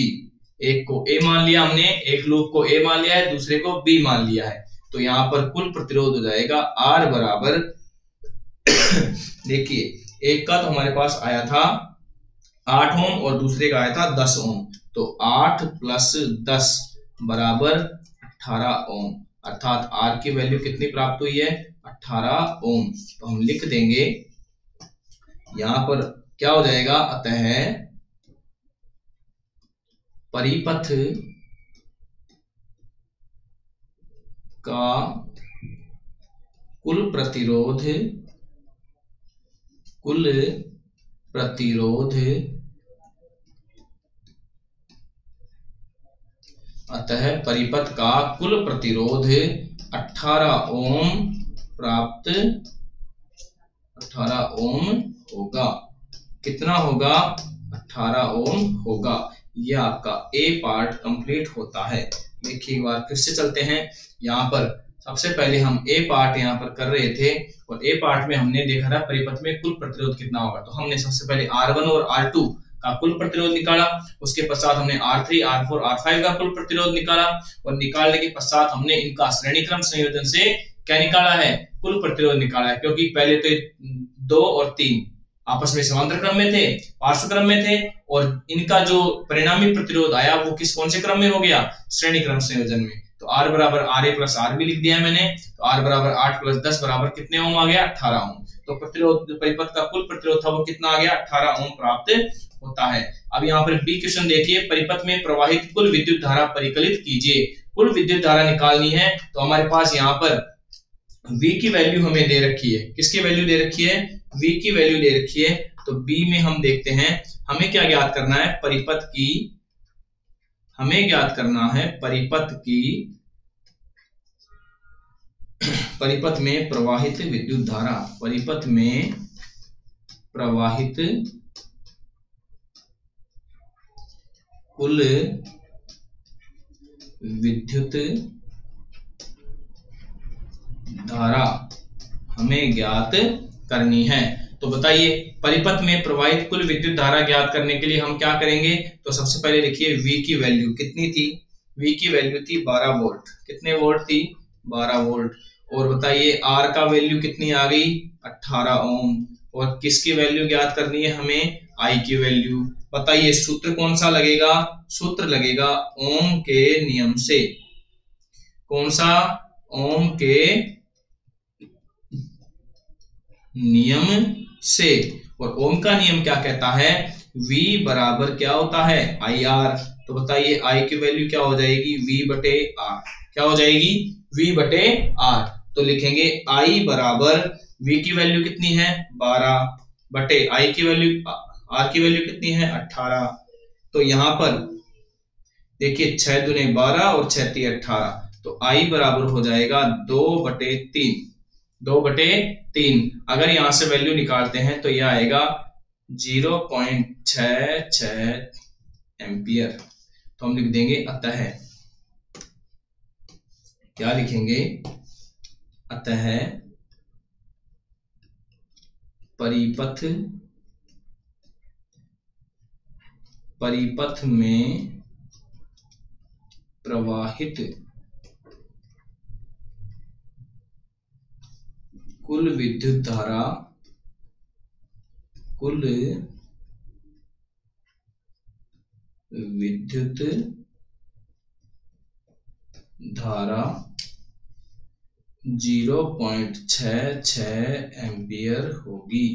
एक को A मान लिया हमने, एक लूप को A मान लिया है, दूसरे को B मान लिया है। तो यहां पर कुल प्रतिरोध हो जाएगा R बराबर देखिए एक का तो हमारे पास आया था 8 ओम और दूसरे का आया था 10 ओम। तो 8 प्लस 10 बराबर 18 ओम। अर्थात R की वैल्यू कितनी प्राप्त हुई है, 18 ओम। तो हम लिख देंगे यहां पर क्या हो जाएगा, अतः परिपथ का कुल प्रतिरोध अतः परिपथ का कुल प्रतिरोध 18 ओम प्राप्त 18 ओम होगा। कितना होगा, 18 ओम होगा। यह आपका ए पार्ट कंप्लीट होता है। देखिए एक बार फिर से चलते हैं। यहाँ पर सबसे पहले हम ए पार्ट यहाँ पर कर रहे थे और ए पार्ट में हमने देखा था परिपथ में कुल प्रतिरोध कितना होगा। तो हमने सबसे पहले R1 और R2 का कुल प्रतिरोध निकाला, उसके पश्चात हमने R3, R4, R5 का कुल प्रतिरोध निकाला और निकालने के पश्चात हमने इनका श्रेणी क्रम संयोजन से क्या निकाला है, कुल प्रतिरोध निकाला है। क्योंकि पहले तो 2 और 3 आपस में समांतर क्रम में थे, पार्श्व क्रम में थे, और इनका जो परिणामी प्रतिरोध आया वो कौन से क्रम में हो गया, श्रेणी क्रम संयोजन में। तो R बराबर RA प्लस RB लिख दिया मैंने। तो R बराबर 8 प्लस 10 बराबर कितने ओम आ गया, 18 ओम। तो प्रतिरोध, परिपथ का कुल प्रतिरोध था वो कितना आ गया, 18 ओम प्राप्त होता है। अब यहाँ पर बी क्वेश्चन देखिए, परिपथ में प्रवाहित कुल विद्युत धारा परिकलित कीजिए। कुल विद्युत धारा निकालनी है तो हमारे पास यहाँ पर V की वैल्यू हमें दे रखी है। किसकी वैल्यू दे रखी है, V की वैल्यू दे रखी है। तो B में हम देखते हैं हमें क्या ज्ञात करना है, परिपथ की, हमें ज्ञात करना है परिपथ की, परिपथ में प्रवाहित विद्युत धारा, परिपथ में प्रवाहित कुल विद्युत धारा हमें ज्ञात करनी है। तो बताइए परिपथ में प्रवाहित कुल विद्युत धारा ज्ञात करने के लिए हम क्या करेंगे। तो सबसे पहले देखिए V की वैल्यू कितनी थी, V की वैल्यू थी 12 वोल्ट। कितने वोल्ट थी, 12 वोल्ट। और बताइए R का वैल्यू कितनी आ गई, 18 ओम। और किसकी वैल्यू ज्ञात करनी है हमें, I की वैल्यू। बताइए सूत्र कौन सा लगेगा, सूत्र लगेगा ओम के नियम से। कौन सा, ओम के नियम से। और ओम का नियम क्या कहता है, V बराबर क्या होता है, IR। तो बताइए I की वैल्यू क्या हो जाएगी, V बटे R। क्या हो जाएगी, V बटे R। तो लिखेंगे I बराबर V की वैल्यू कितनी है, 12 बटे I की वैल्यू, R की वैल्यू कितनी है, 18। तो यहां पर देखिए 6 दूने 12 और 6 3 18। तो I बराबर हो जाएगा 2/3, 2/3। अगर यहां से वैल्यू निकालते हैं तो यह आएगा 0.66 एम्पियर। तो हम लिख देंगे अतः, क्या लिखेंगे, अतः परिपथ में प्रवाहित कुल विद्युत धारा 0.66 एम्पियर होगी।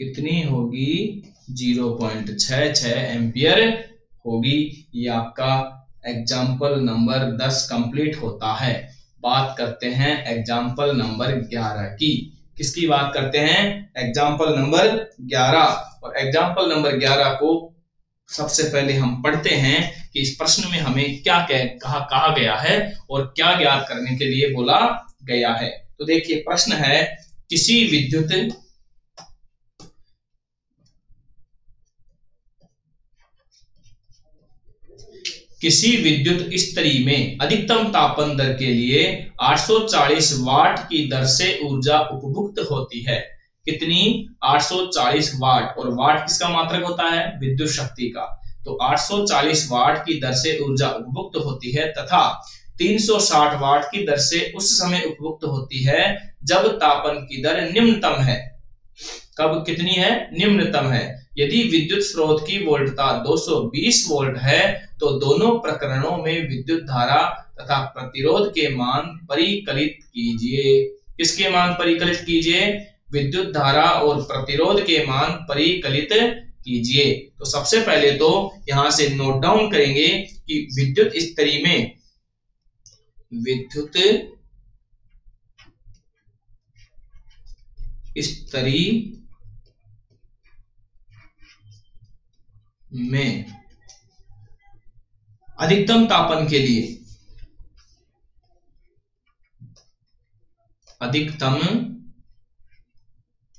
कितनी होगी, 0.66 एम्पियर होगी। ये आपका एग्जाम्पल नंबर 10 कंप्लीट होता है। बात करते हैं एग्जाम्पल नंबर 11 की। किसकी बात करते हैं, एग्जाम्पल नंबर 11। और एग्जाम्पल नंबर 11 को सबसे पहले हम पढ़ते हैं कि इस प्रश्न में हमें क्या कहा गया है और क्या ज्ञात करने के लिए बोला गया है। तो देखिए प्रश्न है, किसी विद्युत इस्त्री में अधिकतम तापन दर के लिए 840 वाट की दर से ऊर्जा उपभुक्त होती है। कितनी, 840 वाट। और वाट किसका मात्रक होता है, विद्युत शक्ति का। तो 840 वाट की दर से ऊर्जा उपभुक्त होती है तथा 360 वाट की दर से उस समय उपभुक्त होती है जब तापन की दर निम्नतम है। कब कितनी है, निम्नतम है। यदि विद्युत स्रोत की वोल्टता 220 वोल्ट है तो दोनों प्रकरणों में विद्युत धारा तथा प्रतिरोध के मान परिकलित कीजिए। किसके मान परिकलित कीजिए? विद्युत धारा और प्रतिरोध के मान परिकलित कीजिए। तो सबसे पहले तो यहां से नोट डाउन करेंगे कि विद्युत स्तरी में अधिकतम तापन के लिए अधिकतम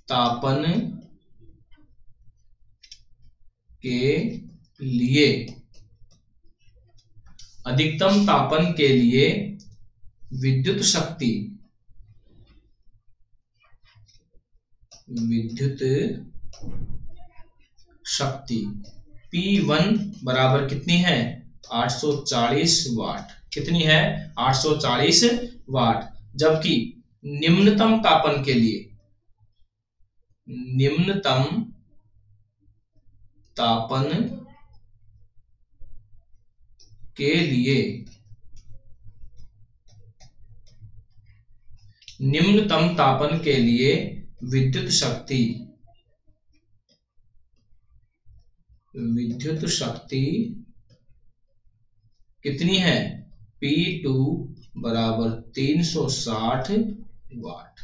तापन के लिए विद्युत शक्ति P1 बराबर कितनी है? 840 वाट। कितनी है? 840 वाट। जबकि निम्नतम तापन के लिए विद्युत शक्ति कितनी है? P2 बराबर 360 वाट।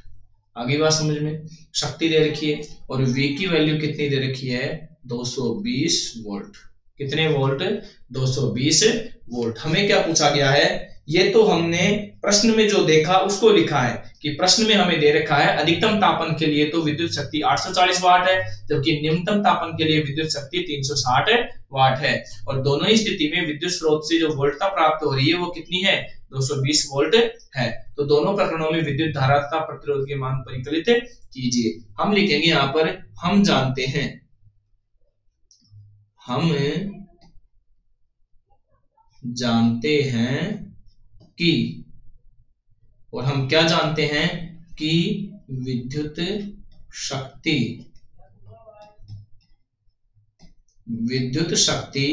आगे बात समझ में। शक्ति दे रखी है और V की वैल्यू कितनी दे रखी है? 220 वोल्ट। कितने वोल्ट? 220 वोल्ट। हमें क्या पूछा गया है? ये तो हमने प्रश्न में जो देखा उसको लिखा है कि प्रश्न में हमें दे रखा है अधिकतम तापन के लिए तो विद्युत शक्ति 840 वाट है, जबकि निम्नतम तापन के लिए विद्युत शक्ति 360 वाट है। और दोनों ही स्थिति में विद्युत स्रोत से जो वोल्टता प्राप्त हो रही है वो कितनी है? 220 वोल्ट है। तो दोनों प्रकरणों में विद्युत धारा तथा प्रतिरोध के मान परिकलित कीजिए। हम लिखेंगे यहां पर हम जानते हैं कि, और हम क्या जानते हैं कि विद्युत शक्ति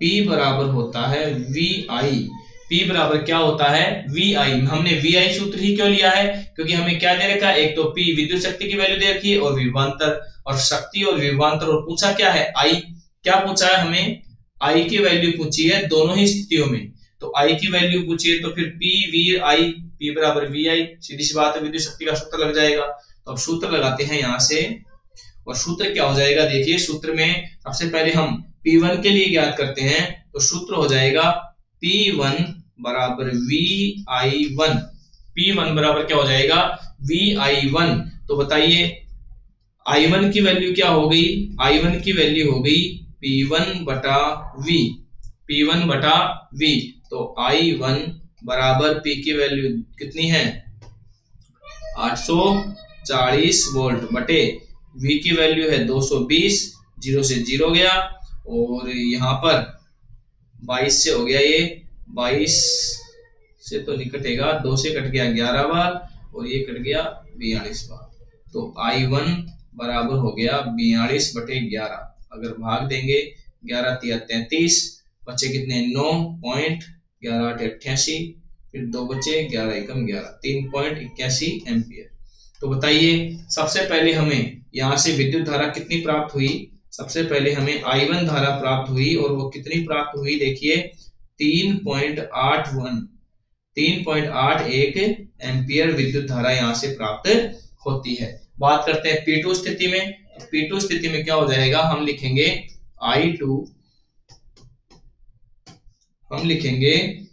P बराबर होता है VI। P बराबर क्या होता है? VI। हमने VI सूत्र ही क्यों लिया है? क्योंकि हमें क्या दे रखा है? एक तो P विद्युत शक्ति की वैल्यू दे रखी है और विभवांतर, और शक्ति और विभवांतर, और पूछा क्या है? I। क्या पूछा है हमें? I की वैल्यू पूछी है दोनों ही स्थितियों में। तो I की वैल्यू पूछी है तो फिर PVI, P बराबर VI, सीधी सी बात है, विद्युत शक्ति का सूत्र लग जाएगा। तो अब सूत्र लगाते हैं यहां से, और सूत्र क्या हो जाएगा? देखिए सूत्र में सबसे पहले हम P1 के लिए ज्ञात करते हैं। तो सूत्र हो जाएगा P1 बराबर VI1। P1 बराबर क्या हो जाएगा? VI1। तो बताइए I1 की वैल्यू क्या हो गई? I1 की वैल्यू हो गई P1 बटा V। P1 बटा V। तो I1 बराबर P की वैल्यू कितनी है? 840 वोल्ट बटे V की वैल्यू है 220। 0 से 0 गया और यहाँ पर 22 से हो गया, ये 22 से तो नहीं कटेगा, 2 से कट गया 11 बार और ये कट गया 42 बार। तो I1 बराबर हो गया 42 बटे 11। अगर भाग देंगे 11 तिया 33, बचे कितने? 9 पॉइंट, 11 8 88, फिर 2 बचे, 11 एकम 11, 3.81 एम्पियर। तो बताइए सबसे पहले हमें यहाँ से विद्युत धारा कितनी प्राप्त हुई? सबसे पहले हमें I1 धारा प्राप्त हुई और वो कितनी प्राप्त हुई? देखिए 3.81 एम्पियर विद्युत धारा यहाँ से प्राप्त होती है। बात करते हैं P2 स्थिति में। P2 स्थिति में क्या हो जाएगा? हम लिखेंगे I2, हम लिखेंगे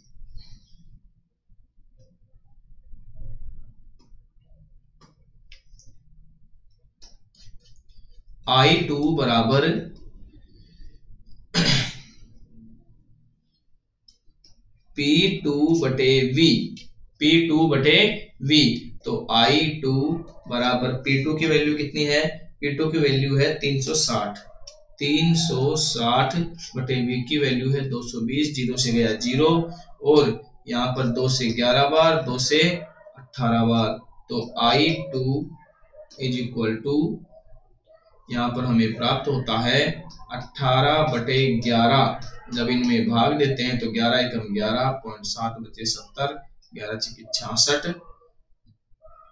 I2 बराबर P2 बटे V। P2 बटे V। तो I2 बराबर P2 की वैल्यू कितनी है? P2 की वैल्यू है 360। 360 बटे V की वैल्यू है 220। 0 से गया 0 और यहाँ पर 2 से 11 बार, 2 से 18 बार। तो I2 इज इक्वल टू यहाँ पर हमें प्राप्त होता है 18/11। जब इनमें भाग देते हैं तो 11 एकम 11, 0.7 बचे 70, 11 छिके 66,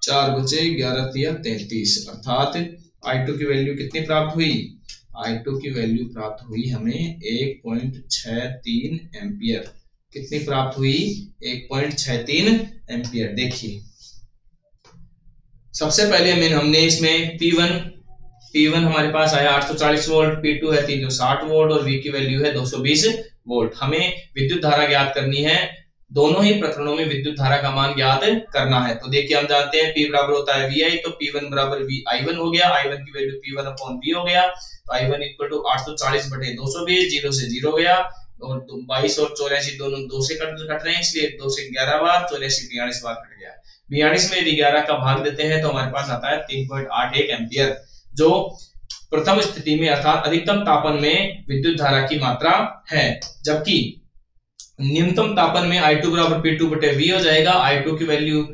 4 बचे 11 तिया 33, अर्थात I2 की वैल्यू कितनी प्राप्त हुई? I2 की वैल्यू प्राप्त हुई हमें 1.63 एम्पियर। कितनी प्राप्त हुई? 1.63 एम्पियर। देखिए सबसे पहले हमने इसमें P1 हमारे पास आया 840 वोल्ट, P2 है 360 वोल्ट और V की वैल्यू है 220 वोल्ट। हमें विद्युत धारा ज्ञात करनी है। दोनों ही प्रकरणों में विद्युत धारा का मान ज्ञात करना है। तो देखिए हम जानते हैं P बराबर होता है VI, तो P1 बराबर I1 हो गया। I1 की वैल्यू P1/V हो गया। तो I1 = 840/220, 0 से 0 गया और 22 और 84 दोनों 2 से कट रहे हैं, इसलिए 2 से 11 बार, 84 42 बार कट गया। 42 में यदि 11 का भाग देते हैं तो हमारे पास आता है 3.81 एम्पियर, जो प्रथम स्थिति में अर्थात अधिकतम तापन में विद्युत धारा की मात्रा है। जबकि न्यूनतम तापन में I2 बराबर P2/V हो जाएगा। I2 की वैल्यू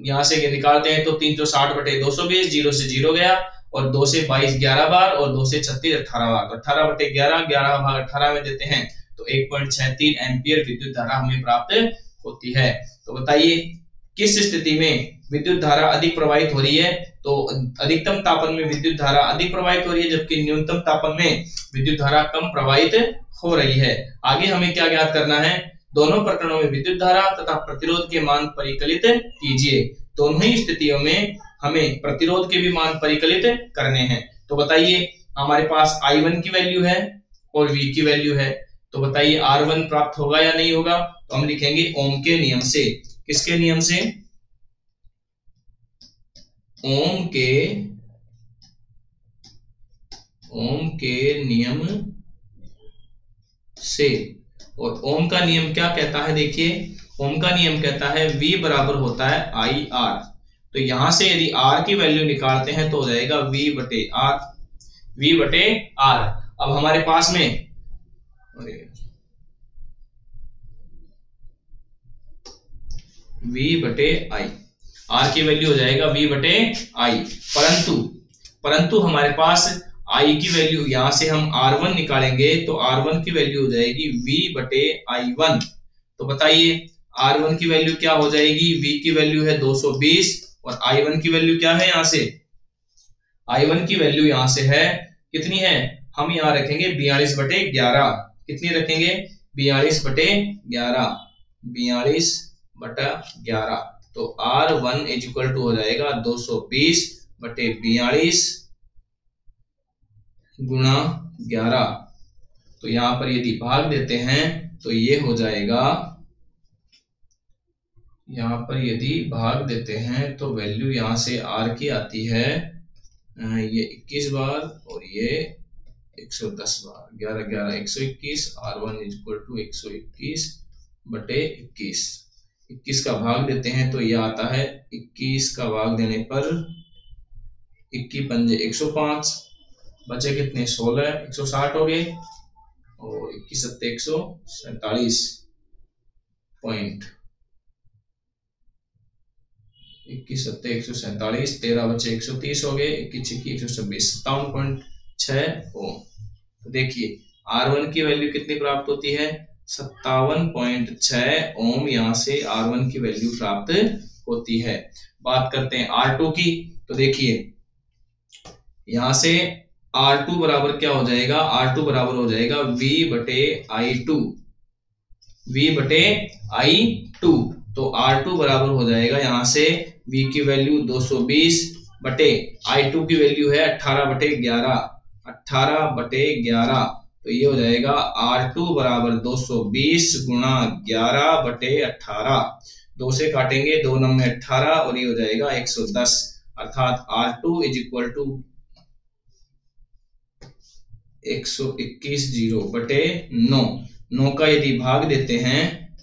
यहां से निकालते हैं तो 360/220, 0 से 0 गया और 2 से 22 11 बार और 2 से 36 18 बार। तो 18/11, 11 भाग 18 में देते हैं तो 1.63 एम्पियर विद्युत धारा हमें प्राप्त होती है। तो बताइए किस स्थिति में विद्युत धारा अधिक प्रवाहित हो रही है? तो अधिकतम तापन में विद्युत धारा अधिक प्रवाहित हो रही है, जबकि न्यूनतम तापन में विद्युत धारा कम प्रवाहित हो रही है। आगे हमें क्या ज्ञात करना है? दोनों प्रकरणों में विद्युत धारा तथा प्रतिरोध के मान परिकलित कीजिए। दोनों ही स्थितियों में हमें प्रतिरोध के भी मान परिकलित करने हैं। तो बताइए हमारे पास I1 की वैल्यू है और V की वैल्यू है, तो बताइए R1 प्राप्त होगा या नहीं होगा? तो हम लिखेंगे ओम के नियम से। किसके नियम से? ओम के नियम से। और ओम का नियम क्या कहता है? देखिए ओम का नियम कहता है V बराबर होता है IR। तो यहां से यदि R की वैल्यू निकालते हैं तो हो जाएगा V/R। अब हमारे पास में V/I, R की वैल्यू हो जाएगा V/I। परंतु हमारे पास I की वैल्यू यहां से हम R1 निकालेंगे तो R1 की वैल्यू हो जाएगी V/I1। तो बताइए R1 की वैल्यू क्या हो जाएगी? V की वैल्यू है 220 और I1 की वैल्यू क्या है? यहां से I1 की वैल्यू यहां से है कितनी है? हम यहां रखेंगे 42/11। कितनी रखेंगे? 42/11। 42/11। तो R1 = हो जाएगा 220/42 गुणा 11। तो यहां पर यदि भाग देते हैं तो ये हो जाएगा, यहां पर यदि भाग देते हैं तो वैल्यू यहां से R की आती है ये 21 बार और ये 110 बार। 11 11 121। R1 = 121/21। 21 का भाग देते हैं तो यह आता है 21 का भाग देने पर 21 पंजे 105, बचे कितने? 16, 160 हो गए और 21 सत्ते 147 पॉइंट, 21 सत्ते 147, 13 बचे 130 हो गए, 21 छिकी 126, 57.6 ओम। तो देखिए R1 की वैल्यू कितनी प्राप्त होती है? 57.6 ओम। यहां से R1 की वैल्यू प्राप्त होती है। बात करते हैं R2 की। तो देखिए यहां से R2 बराबर क्या हो जाएगा? R2 बराबर हो जाएगा V/I2। V/I2। तो R2 बराबर हो जाएगा यहां से V की वैल्यू 220 बटे I2 की वैल्यू है 18/11। 18/11। तो ये हो जाएगा R2 बराबर 220 गुणा 11/18। 2 से काटेंगे, 2 9 में 18 और ये हो जाएगा 110। अर्थात R2 = 121/9। 9 का यदि भाग देते हैं,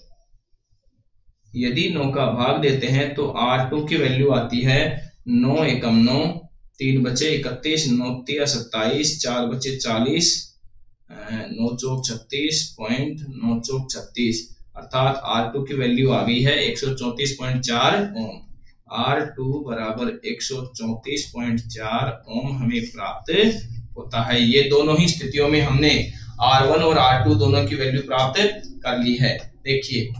यदि 9 का भाग देते हैं तो R2 की वैल्यू आती है 9 एकम 9, 3 बचे 31, 9 तिया 27, 4 बचे 40, 9 चौक 36.9 चौक 36। अर्थात R2 की वैल्यू आ गई है 134.4 ओम। R2 बराबर 134.4 ओम हमें प्राप्त होता है। ये दोनों ही स्थितियों में हमने R1 और R2 दोनों की वैल्यू प्राप्त कर ली है। देखिए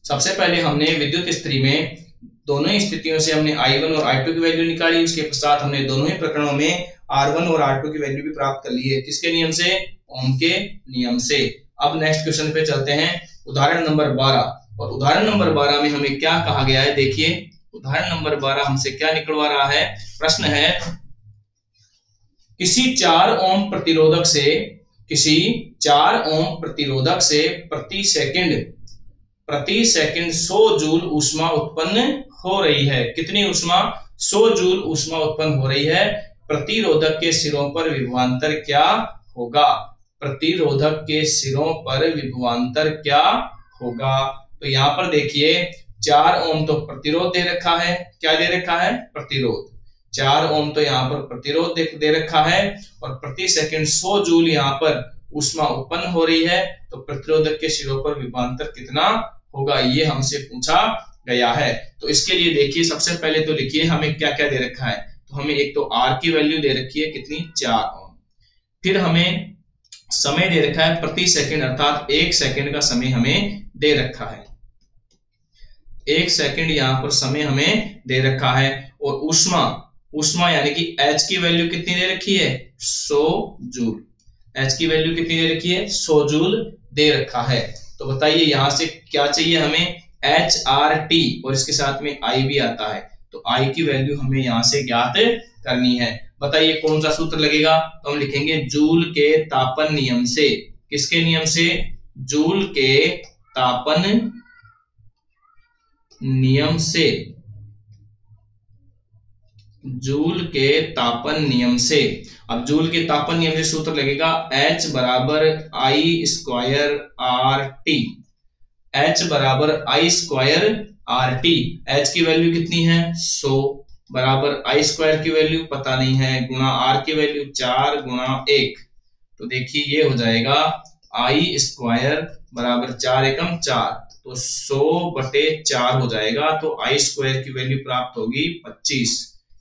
सबसे पहले हमने विद्युत स्त्री में दोनों ही स्थितियों से हमने I1 और I2 की वैल्यू निकाली। उसके पश्चात हमने दोनों ही प्रकरणों में R1 और R2 की वैल्यू भी प्राप्त कर ली है। किसके नियम से? ओम के नियम से। अब नेक्स्ट क्वेश्चन पे चलते हैं, उदाहरण नंबर 12। और उदाहरण नंबर 12 में हमें क्या कहा गया है, देखिए उदाहरण नंबर 12 हमसे क्या निकलवा रहा है। प्रश्न है, किसी 4 ओम प्रतिरोधक से प्रति सेकंड 100 जूल ऊष्मा उत्पन्न हो रही है। कितनी ऊष्मा? 100 जूल ऊष्मा उत्पन्न हो रही है। प्रतिरोधक के सिरों पर विभवांतर क्या होगा? प्रतिरोधक के सिरों पर विभवांतर क्या होगा? तो यहाँ पर देखिए 4 ओम तो प्रतिरोध दे रखा है। क्या दे रखा है? प्रतिरोध। 4 ओम तो यहाँ पर प्रतिरोध दे रखा है और प्रति सेकंड 100 जूल यहाँ पर ऊष्मा उत्पन्न हो रही है। तो प्रतिरोधक के सिरों पर विभवांतर कितना होगा, ये हमसे पूछा गया है। तो इसके लिए देखिए सबसे पहले तो लिखिए हमें क्या क्या दे रखा है। तो हमें एक तो R की वैल्यू दे रखी है कितनी? 4 ओम। फिर हमें समय दे रखा है प्रति सेकंड, अर्थात 1 सेकंड का समय हमें दे रखा है। 1 सेकंड यहाँ पर समय हमें दे रखा है। और ऊष्मा यानी कि H की वैल्यू कितनी दे रखी है? 100 जूल। H की वैल्यू कितनी दे रखी है? 100 जूल दे रखा है। तो बताइए यहां से क्या चाहिए हमें? HRT और इसके साथ में I भी आता है। तो I की वैल्यू हमें यहां से ज्ञात करनी है। बताइए कौन सा सूत्र लगेगा? तो हम लिखेंगे जूल के तापन नियम से। किसके नियम से? जूल के तापन नियम से। जूल के तापन नियम से। अब जूल के तापन नियम से सूत्र लगेगा H बराबर I स्क्वायर RT। H बराबर I स्क्वायर RT। H की वैल्यू कितनी है? 100 बराबर I स्क्वायर की वैल्यू पता नहीं है, गुणा R की वैल्यू 4 गुणा 1। तो देखिए ये हो जाएगा I स्क्वायर बराबर 4 एकम 4, तो 100/4 हो जाएगा। तो I स्क्वायर की वैल्यू प्राप्त होगी 25।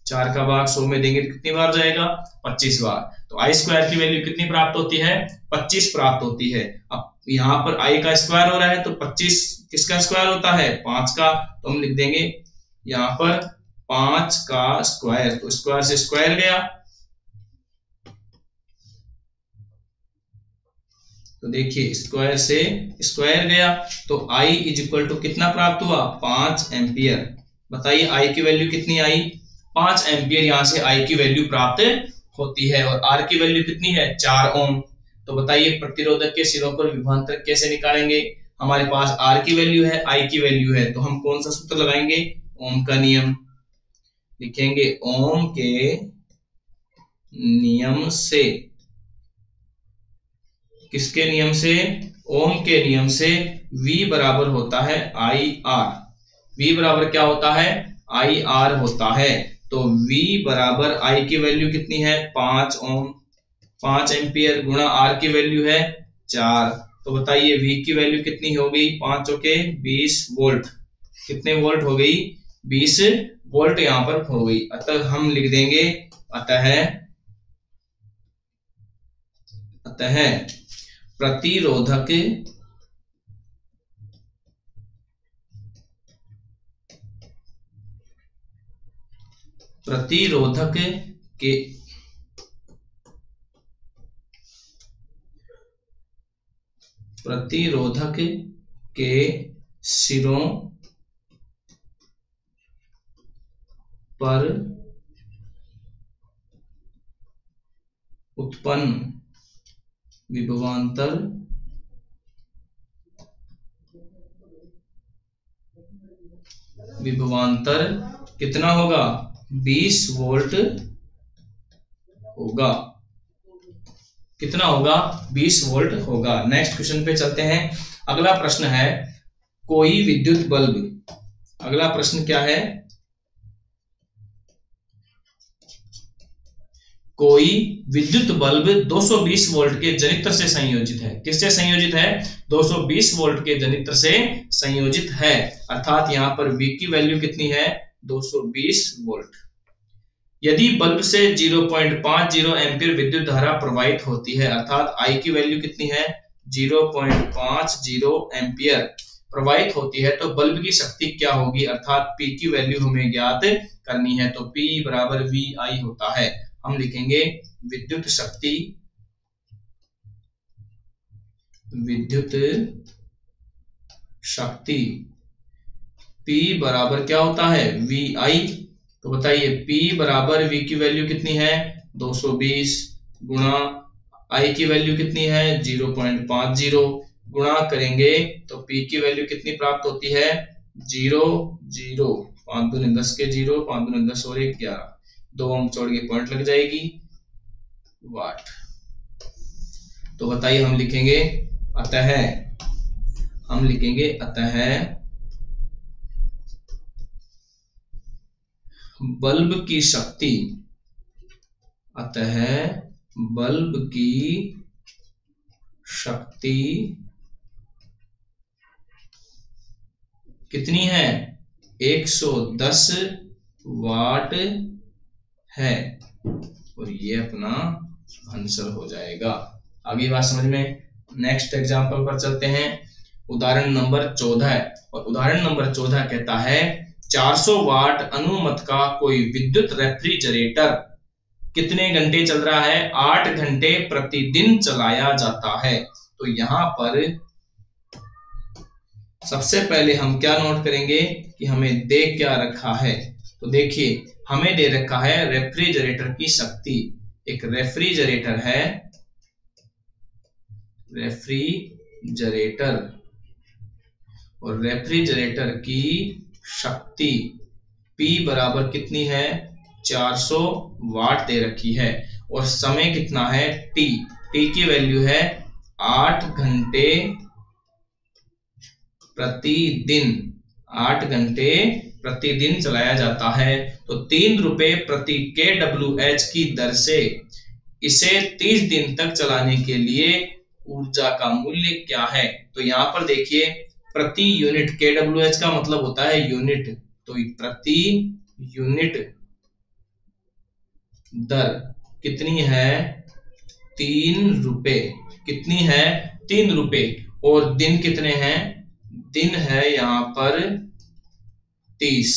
4 का भाग 100 में देंगे तो कितनी बार जाएगा? 25 बार। तो I स्क्वायर की वैल्यू कितनी प्राप्त होती है? 25 प्राप्त होती है। अब यहाँ पर I का स्क्वायर हो रहा है तो 25 किसका स्क्वायर होता है? 5 का। तो हम लिख देंगे यहाँ पर 5 का स्क्वायर। तो स्क्वायर से स्क्वायर गया, तो देखिए स्क्वायर से स्क्वायर गया तो I इज इक्वल टू कितना प्राप्त हुआ? 5 एम्पियर। बताइए I की वैल्यू कितनी आई? 5 एम्पियर। यहाँ से I की वैल्यू प्राप्त होती है। और R की वैल्यू कितनी है? 4 ओम। तो बताइए प्रतिरोधक के सिरों पर विभवांतर कैसे निकालेंगे? हमारे पास R की वैल्यू है, I की वैल्यू है, तो हम कौन सा सूत्र लगाएंगे? ओम का नियम। लिखेंगे ओम के नियम से। किसके नियम से? ओम के नियम से। V बराबर होता है IR। V बराबर क्या होता है? IR होता है। तो V बराबर I की वैल्यू कितनी है? 5 ओम। 5 एम्पियर गुणा R की वैल्यू है 4। तो बताइए V की वैल्यू कितनी हो गई? 5 चौके 20 वोल्ट। कितने वोल्ट हो गई? 20 वोल्ट यहाँ पर हो गई। अतः हम लिख देंगे अतः प्रतिरोधक के सिरों पर उत्पन्न विभवांतर कितना होगा? 20 वोल्ट होगा। कितना होगा? 20 वोल्ट होगा। नेक्स्ट क्वेश्चन पे चलते हैं। अगला प्रश्न है, कोई विद्युत बल्ब। अगला प्रश्न क्या है? कोई विद्युत बल्ब 220 वोल्ट के जनित्र से संयोजित है। किससे संयोजित है? 220 वोल्ट के जनित्र से संयोजित है। अर्थात यहाँ पर V की वैल्यू कितनी है? 220 वोल्ट। यदि बल्ब से 0.50 एम्पीयर विद्युत धारा प्रवाहित होती है, अर्थात I की वैल्यू कितनी है 0.50 एम्पीयर प्रवाहित होती है, तो बल्ब की शक्ति क्या होगी, अर्थात P की वैल्यू हमें ज्ञात करनी है। तो P बराबर VI होता है। हम लिखेंगे विद्युत शक्ति P बराबर क्या होता है VI। तो बताइए P बराबर V की वैल्यू कितनी है 220 गुणा I की वैल्यू कितनी है 0.50 गुणा करेंगे तो P की वैल्यू कितनी प्राप्त होती है 0 0 5 दूनी 10 के 0 5 दूनी 10 और 1 11 2 हम छोड़ के पॉइंट लग जाएगी वाट। तो बताइए हम लिखेंगे अतः बल्ब की शक्ति कितनी है 110 वाट है और ये अपना आंसर हो जाएगा। आगे बात समझ में। नेक्स्ट एग्जांपल पर चलते हैं। उदाहरण नंबर 14 है और उदाहरण नंबर 14 कहता है 400 वाट अनुमत का कोई विद्युत रेफ्रिजरेटर कितने घंटे चल रहा है 8 घंटे प्रतिदिन चलाया जाता है। तो यहाँ पर सबसे पहले हम क्या नोट करेंगे कि हमें दे क्या रखा है। तो देखिए हमें दे रखा है रेफ्रिजरेटर की शक्ति। एक रेफ्रिजरेटर है और रेफ्रिजरेटर की शक्ति P बराबर कितनी है 400 वाट दे रखी है और समय कितना है T की वैल्यू है 8 घंटे प्रतिदिन चलाया जाता है। तो 3 रुपए प्रति kWh की दर से इसे 30 दिन तक चलाने के लिए ऊर्जा का मूल्य क्या है। तो यहाँ पर देखिए प्रति यूनिट kWh का मतलब होता है यूनिट, तो प्रति यूनिट दर कितनी है 3 रुपए। कितनी है 3 रुपए और दिन कितने हैं दिन है यहाँ पर 30।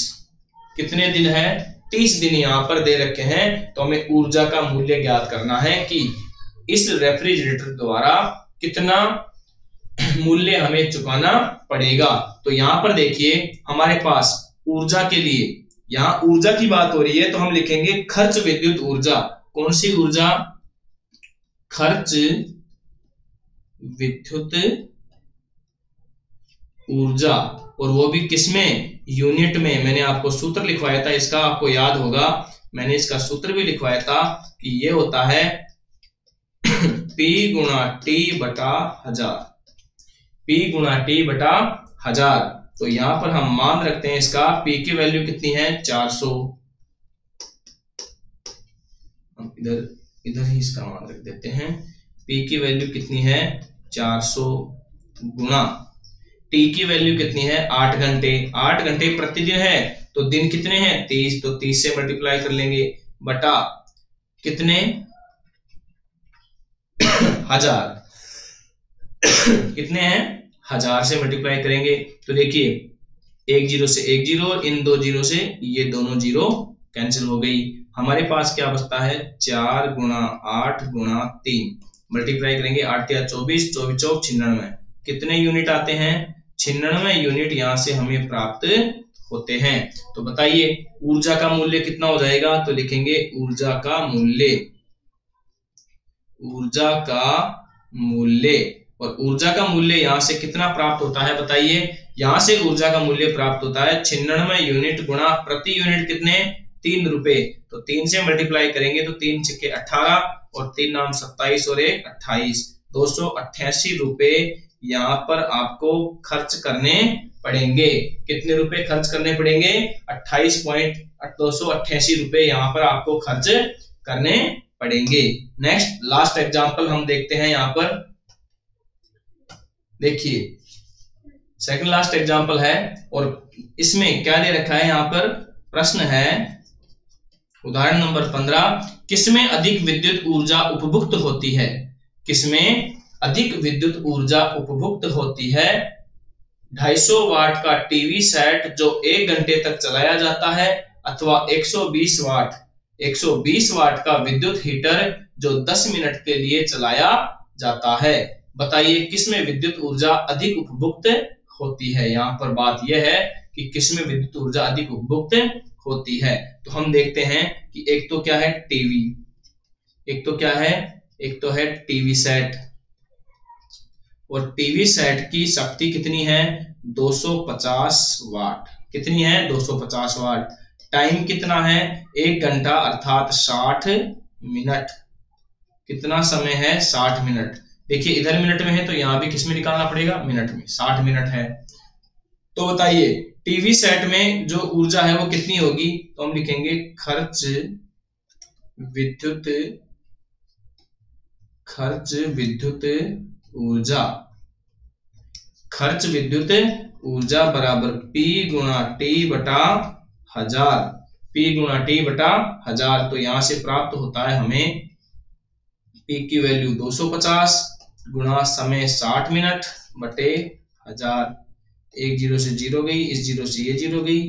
कितने दिन है 30 दिन यहाँ पर दे रखे हैं। तो हमें ऊर्जा का मूल्य ज्ञात करना है कि इस रेफ्रिजरेटर द्वारा कितना मूल्य हमें चुकाना पड़ेगा। तो यहाँ पर देखिए हमारे पास ऊर्जा के लिए यहाँ ऊर्जा की बात हो रही है तो हम लिखेंगे खर्च विद्युत ऊर्जा। कौन सी ऊर्जा खर्च विद्युत ऊर्जा और वो भी किसमें यूनिट में। मैंने आपको सूत्र लिखवाया था इसका, आपको याद होगा मैंने इसका सूत्र भी लिखवाया था कि ये होता है P गुणा T बटा 1000। P गुणा T बटा 1000। तो यहां पर हम मान रखते हैं इसका P की वैल्यू कितनी है 400। हम इधर ही इसका मान रख देते हैं। P की वैल्यू कितनी है 400 गुणा T की वैल्यू कितनी है 8 घंटे। 8 घंटे प्रतिदिन है तो दिन कितने हैं 30। तो 30 से मल्टीप्लाई कर लेंगे बटा कितने 1000। कितने हैं 1000 से मल्टीप्लाई करेंगे तो देखिए 1 0 से 1 0 और इन 2 0 से ये दोनों 0 कैंसिल हो गई। हमारे पास क्या बचता है 4 गुणा 8 गुणा 3 मल्टीप्लाई करेंगे 8 या 24 24 चौक 96। कितने यूनिट आते हैं 96 यूनिट यहाँ से हमें प्राप्त होते हैं। तो बताइए ऊर्जा का मूल्य कितना हो जाएगा। तो लिखेंगे ऊर्जा का मूल्य और ऊर्जा का मूल्य यहाँ से कितना प्राप्त होता है बताइए। यहाँ से ऊर्जा का मूल्य प्राप्त होता है 96 यूनिट गुणा प्रति यूनिट कितने 3 रुपए। तो 3 से मल्टीप्लाई करेंगे तो 3 छक्के 18 और 3 नाम 27 और 1 28 288 रुपए यहाँ पर आपको खर्च करने पड़ेंगे। कितने रुपए खर्च करने पड़ेंगे 288 रुपए यहाँ पर आपको खर्च करने पड़ेंगे। नेक्स्ट लास्ट एग्जांपल हम देखते हैं। यहाँ पर देखिए सेकंड लास्ट एग्जांपल है और इसमें क्या दे रखा है। यहाँ पर प्रश्न है उदाहरण नंबर 15, किसमें अधिक विद्युत ऊर्जा उपभुक्त होती है? किसमें अधिक विद्युत ऊर्जा उपभुक्त होती है? 250 वाट का टीवी सेट जो 1 घंटे तक चलाया जाता है, अथवा 120 वाट का विद्युत हीटर जो 10 मिनट के लिए चलाया जाता है। बताइए किसमें विद्युत ऊर्जा अधिक उपभुक्त होती है। यहाँ पर बात यह है कि किसमें विद्युत ऊर्जा अधिक उपभुक्त होती है। तो हम देखते हैं कि एक तो क्या है टीवी, एक तो है टीवी सेट, और टीवी सेट की शक्ति कितनी है? 250 वाट। कितनी है? 250 वाट। टाइम कितना है? 1 घंटा अर्थात 60 मिनट। कितना समय है? 60 मिनट। देखिए इधर मिनट में है तो यहां भी किसमें निकालना पड़ेगा? मिनट में। 60 मिनट है। तो बताइए टीवी सेट में जो ऊर्जा है वो कितनी होगी? तो हम लिखेंगे खर्च विद्युत ऊर्जा। खर्च विद्युत ऊर्जा बराबर P गुणा T बटा 1000। P गुणा T बटा 1000। तो यहां से प्राप्त होता है हमें P की वैल्यू 250 गुणा समय 60 मिनट बटे 1000। 1 0 से 0 गई, इस 0 से ये 0 गई,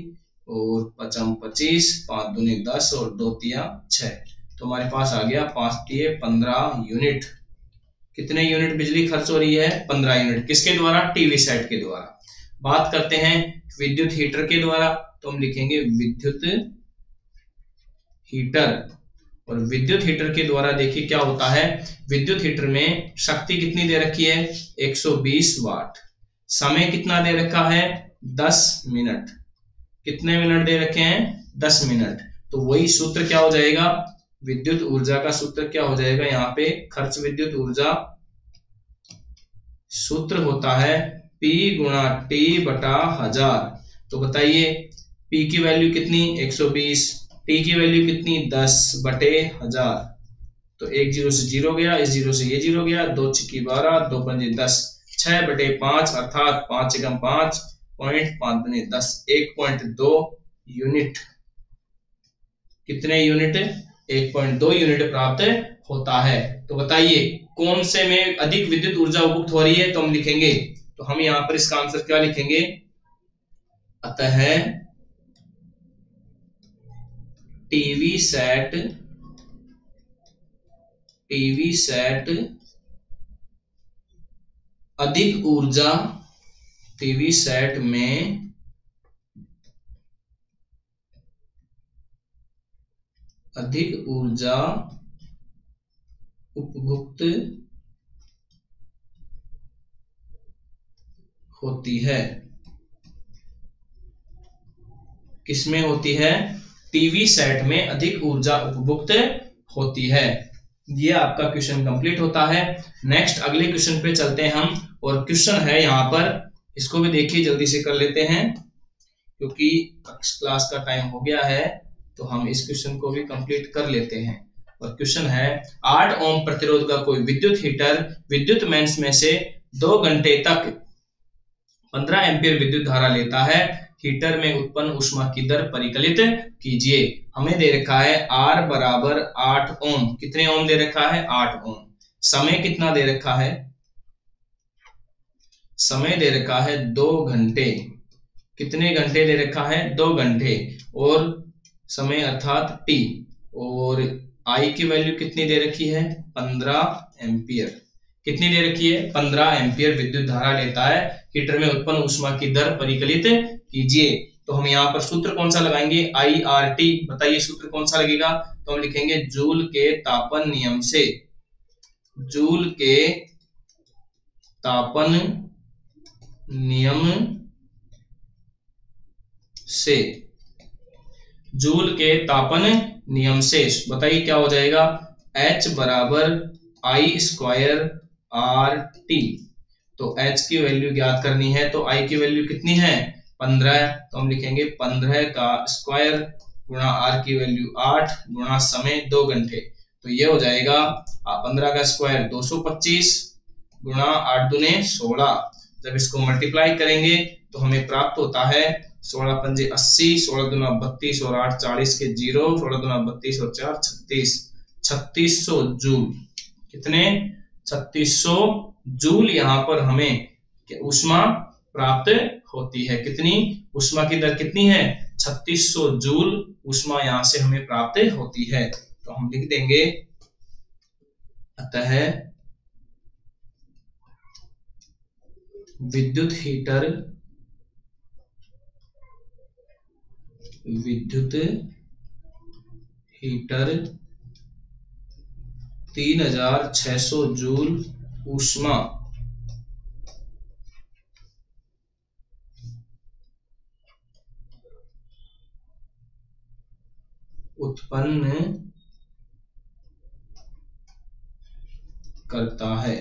और 5 25, 5 दूनी 10 और 2 तिया 6। तो हमारे पास आ गया 5 तिये 15 यूनिट। कितने यूनिट बिजली खर्च हो रही है? 15 यूनिट। किसके द्वारा? टीवी सेट के द्वारा। बात करते हैं विद्युत हीटर के द्वारा, तो हम लिखेंगे विद्युत हीटर। और विद्युत हीटर के द्वारा देखिए क्या होता है, विद्युत हीटर में शक्ति कितनी दे रखी है? 120 वाट। समय कितना दे रखा है? 10 मिनट। कितने मिनट दे रखे हैं? 10 मिनट। तो वही सूत्र क्या हो जाएगा? विद्युत ऊर्जा का सूत्र क्या हो जाएगा? यहाँ पे खर्च विद्युत ऊर्जा सूत्र होता है P गुणा T बटा 1000। तो बताइए P की वैल्यू कितनी? 120। T की वैल्यू कितनी? 10 बटे 1000। तो 1 0 से 0 गया, इस 0 से ये 0 गया, 2 6 12, 2 5 10, 6 बटे 5 अर्थात 5 एकम 5 पॉइंट 5 दूनी 10, 1.2 यूनिट। कितने यूनिट? 1.2 यूनिट प्राप्त होता है। तो बताइए कौन से में अधिक विद्युत ऊर्जा उपभुक्त हो रही है? तो हम लिखेंगे, तो हम यहां पर इसका आंसर क्या लिखेंगे? अतः टीवी सेट अधिक ऊर्जा, टीवी सेट में अधिक ऊर्जा उपभुक्त होती है। किसमें होती है? टीवी सेट में अधिक ऊर्जा उपभुक्त होती है। ये आपका क्वेश्चन कंप्लीट होता है। नेक्स्ट अगले क्वेश्चन पे चलते हैं हम, और क्वेश्चन है यहाँ पर, इसको भी देखिए जल्दी से कर लेते हैं क्योंकि क्लास का टाइम हो गया है, तो हम इस क्वेश्चन को भी कंप्लीट कर लेते हैं। और क्वेश्चन है 8 ओम प्रतिरोध का कोई विद्युत हीटर विद्युत मेंस में से 2 घंटे तक 15 एम्पीयर विद्युत धारा लेता है। हीटर में उत्पन्न ऊष्मा की दर परिकलित कीजिए। हमें दे रखा है R बराबर 8 ओम। कितने ओम दे रखा है? 8 ओम। समय कितना दे रखा है? समय दे रखा है 2 घंटे। कितने घंटे दे रखा है? 2 घंटे। और समय अर्थात T। और I की वैल्यू कितनी दे रखी है? 15 एम्पियर। कितनी दे रखी है? 15 एम्पियर विद्युत धारा लेता है। हीटर में उत्पन्न ऊष्मा की दर परिकलित कीजिए। तो हम यहाँ पर सूत्र कौन सा लगाएंगे? IRT। बताइए सूत्र कौन सा लगेगा? तो हम लिखेंगे जूल के तापन नियम से। जूल के तापन नियम से। जूल के तापन नियम से बताइए क्या हो जाएगा? H बराबर I स्क्वायर RT। तो H की वैल्यू ज्ञात करनी है, तो I की वैल्यू कितनी है? 15। तो हम लिखेंगे 15 का स्क्वायर गुणा R की वैल्यू 8 गुणा समय 2 घंटे। तो ये हो जाएगा 15 का स्क्वायर 225 गुणा 8 दूने 16। जब इसको मल्टीप्लाई करेंगे तो हमें प्राप्त होता है 16 पंजे 80, 16 दूना 32 और 8 40 के 0, 16 दूना 32 और 4 36, 3600 जूल। कितने? 3600 जूल यहाँ पर हमें ऊष्मा प्राप्त होती है। कितनी? ऊष्मा की दर कितनी है? 3600 जूल ऊष्मा यहाँ से हमें प्राप्त होती है। तो हम लिख देंगे अतः विद्युत हीटर 3600 जूल ऊष्मा उत्पन्न करता है।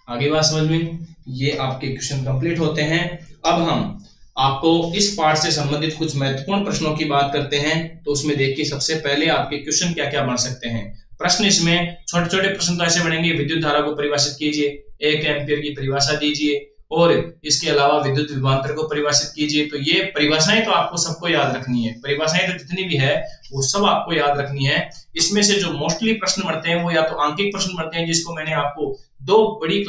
आगे बात समझ में? ये आपके क्वेश्चन कंप्लीट होते हैं। अब हम आपको इस पार्ट से संबंधित कुछ महत्वपूर्ण प्रश्नों की बात करते हैं। तो उसमें देखिए सबसे पहले आपके क्वेश्चन क्या क्या बन सकते हैं। प्रश्न इसमें छोटे छोटे प्रश्न तो ऐसे बनेंगे, विद्युत धारा को परिभाषित कीजिए, 1 एम्पीयर की परिभाषा दीजिए, और इसके अलावा विद्युत विभवांतर को परिभाषित कीजिए। तो ये परिभाषाएं तो आपको सबको याद रखनी है, परिभाषाएं तो जितनी भी है वो सब आपको याद रखनी है। इसमें से जो मोस्टली प्रश्न बनते हैं वो या तो आंकिक प्रश्न बनते हैं, जिसको मैंने आपको दोनों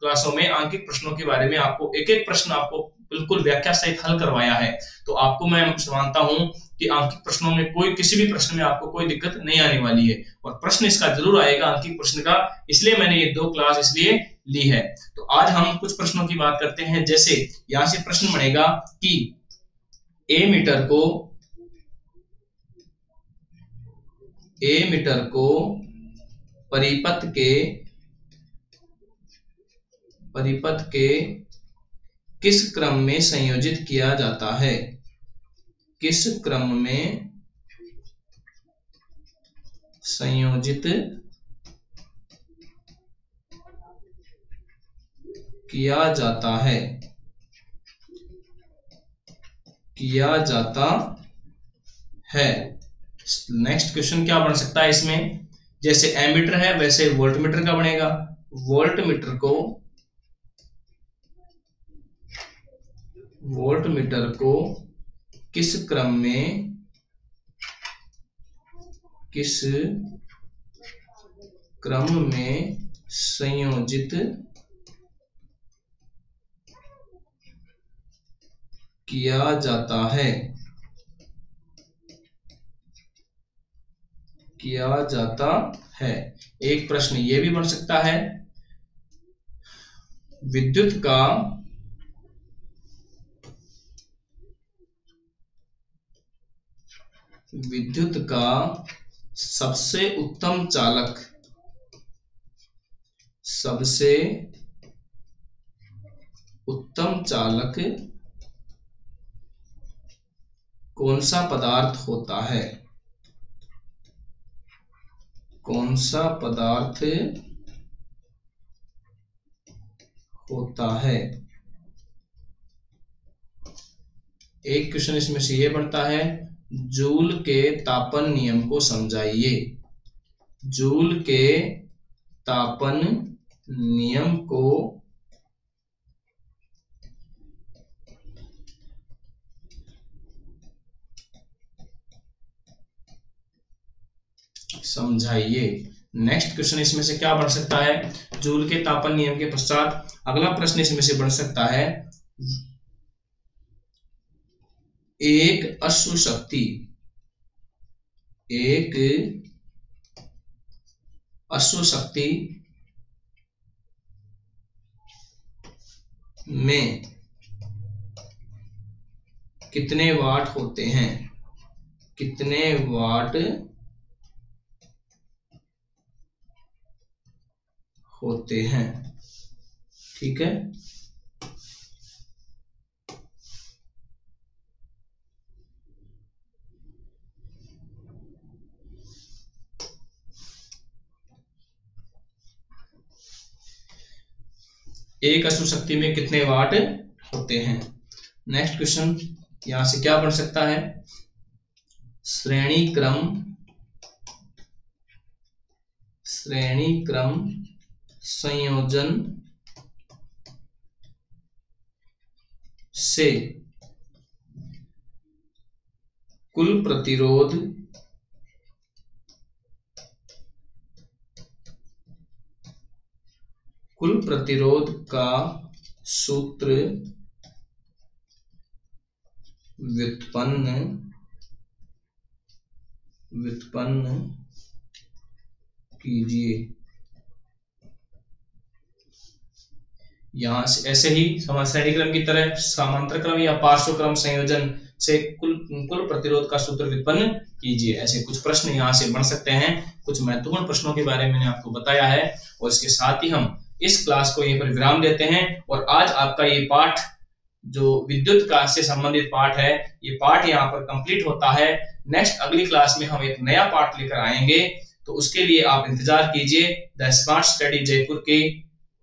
क्लासों में आंकिक प्रश्नों के बारे में आपको एक एक प्रश्न आपको बिल्कुल व्याख्या सहित हल करवाया है। तो आपको मैं मानता हूं कि आंकिक प्रश्नों में किसी भी प्रश्न में आपको कोई दिक्कत नहीं आने वाली है, और प्रश्न इसका जरूर आएगा आंकिक प्रश्न का, इसलिए मैंने ये 2 क्लास इसलिए ली है। तो आज हम कुछ प्रश्नों की बात करते हैं। जैसे यहां से प्रश्न बनेगा कि ए मीटर को परिपथ के किस क्रम में संयोजित किया जाता है? किस क्रम में संयोजित किया जाता है? नेक्स्ट क्वेश्चन क्या बन सकता है इसमें? जैसे एमीटर है वैसे वोल्टमीटर का बनेगा। वोल्टमीटर को किस क्रम में संयोजित किया जाता है? एक प्रश्न ये भी बन सकता है, विद्युत का सबसे उत्तम चालक कौन सा पदार्थ होता है? एक क्वेश्चन इसमें से ये बनता है, जूल के तापन नियम को समझाइए। जूल के तापन नियम को समझाइए। नेक्स्ट क्वेश्चन इसमें से क्या बन सकता है? जूल के तापन नियम के पश्चात अगला प्रश्न इसमें से बन सकता है, एक अश्व शक्ति में कितने वाट होते हैं? ठीक है। एक अश्व शक्ति में कितने वाट होते हैं? नेक्स्ट क्वेश्चन यहां से क्या बन सकता है? श्रेणी क्रम संयोजन से कुल प्रतिरोध का सूत्र व्युत्पन्न कीजिए। यहां से ऐसे ही श्रेणी क्रम की तरह समांतर क्रम या पार्श्व क्रम संयोजन से कुल प्रतिरोध का सूत्र व्युत्पन्न कीजिए। ऐसे कुछ प्रश्न यहाँ से बन सकते हैं। कुछ महत्वपूर्ण प्रश्नों के बारे में मैंने आपको बताया है और इसके साथ ही हम इस क्लास को यहीं पर विराम देते हैं। और आज आपका ये पाठ जो विद्युत का से संबंधित पाठ है, ये पाठ यहाँ पर कंप्लीट होता है। नेक्स्ट अगली क्लास में हम एक नया पाठ लेकर आएंगे, तो उसके लिए आप इंतजार कीजिए। द स्मार्ट स्टडी जयपुर के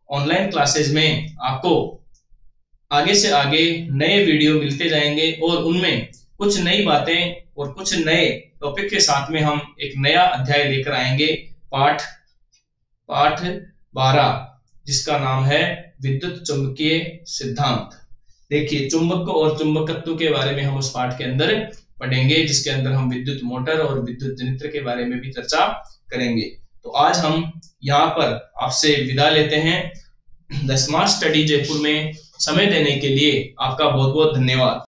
ऑनलाइन क्लासेज में आपको आगे से आगे नए वीडियो मिलते जाएंगे और उनमें कुछ नई बातें और कुछ नए टॉपिक के साथ में हम एक नया अध्याय लेकर आएंगे, पाठ 12, जिसका नाम है विद्युत चुंबकीय सिद्धांत। देखिए, चुंबक और चुंबकत्व के बारे में हम उस पाठ के अंदर पढ़ेंगे, जिसके अंदर हम विद्युत मोटर और विद्युत जनित्र के बारे में भी चर्चा करेंगे। तो आज हम यहाँ पर आपसे विदा लेते हैं। द स्मार्ट स्टडी जयपुर में समय देने के लिए आपका बहुत बहुत धन्यवाद।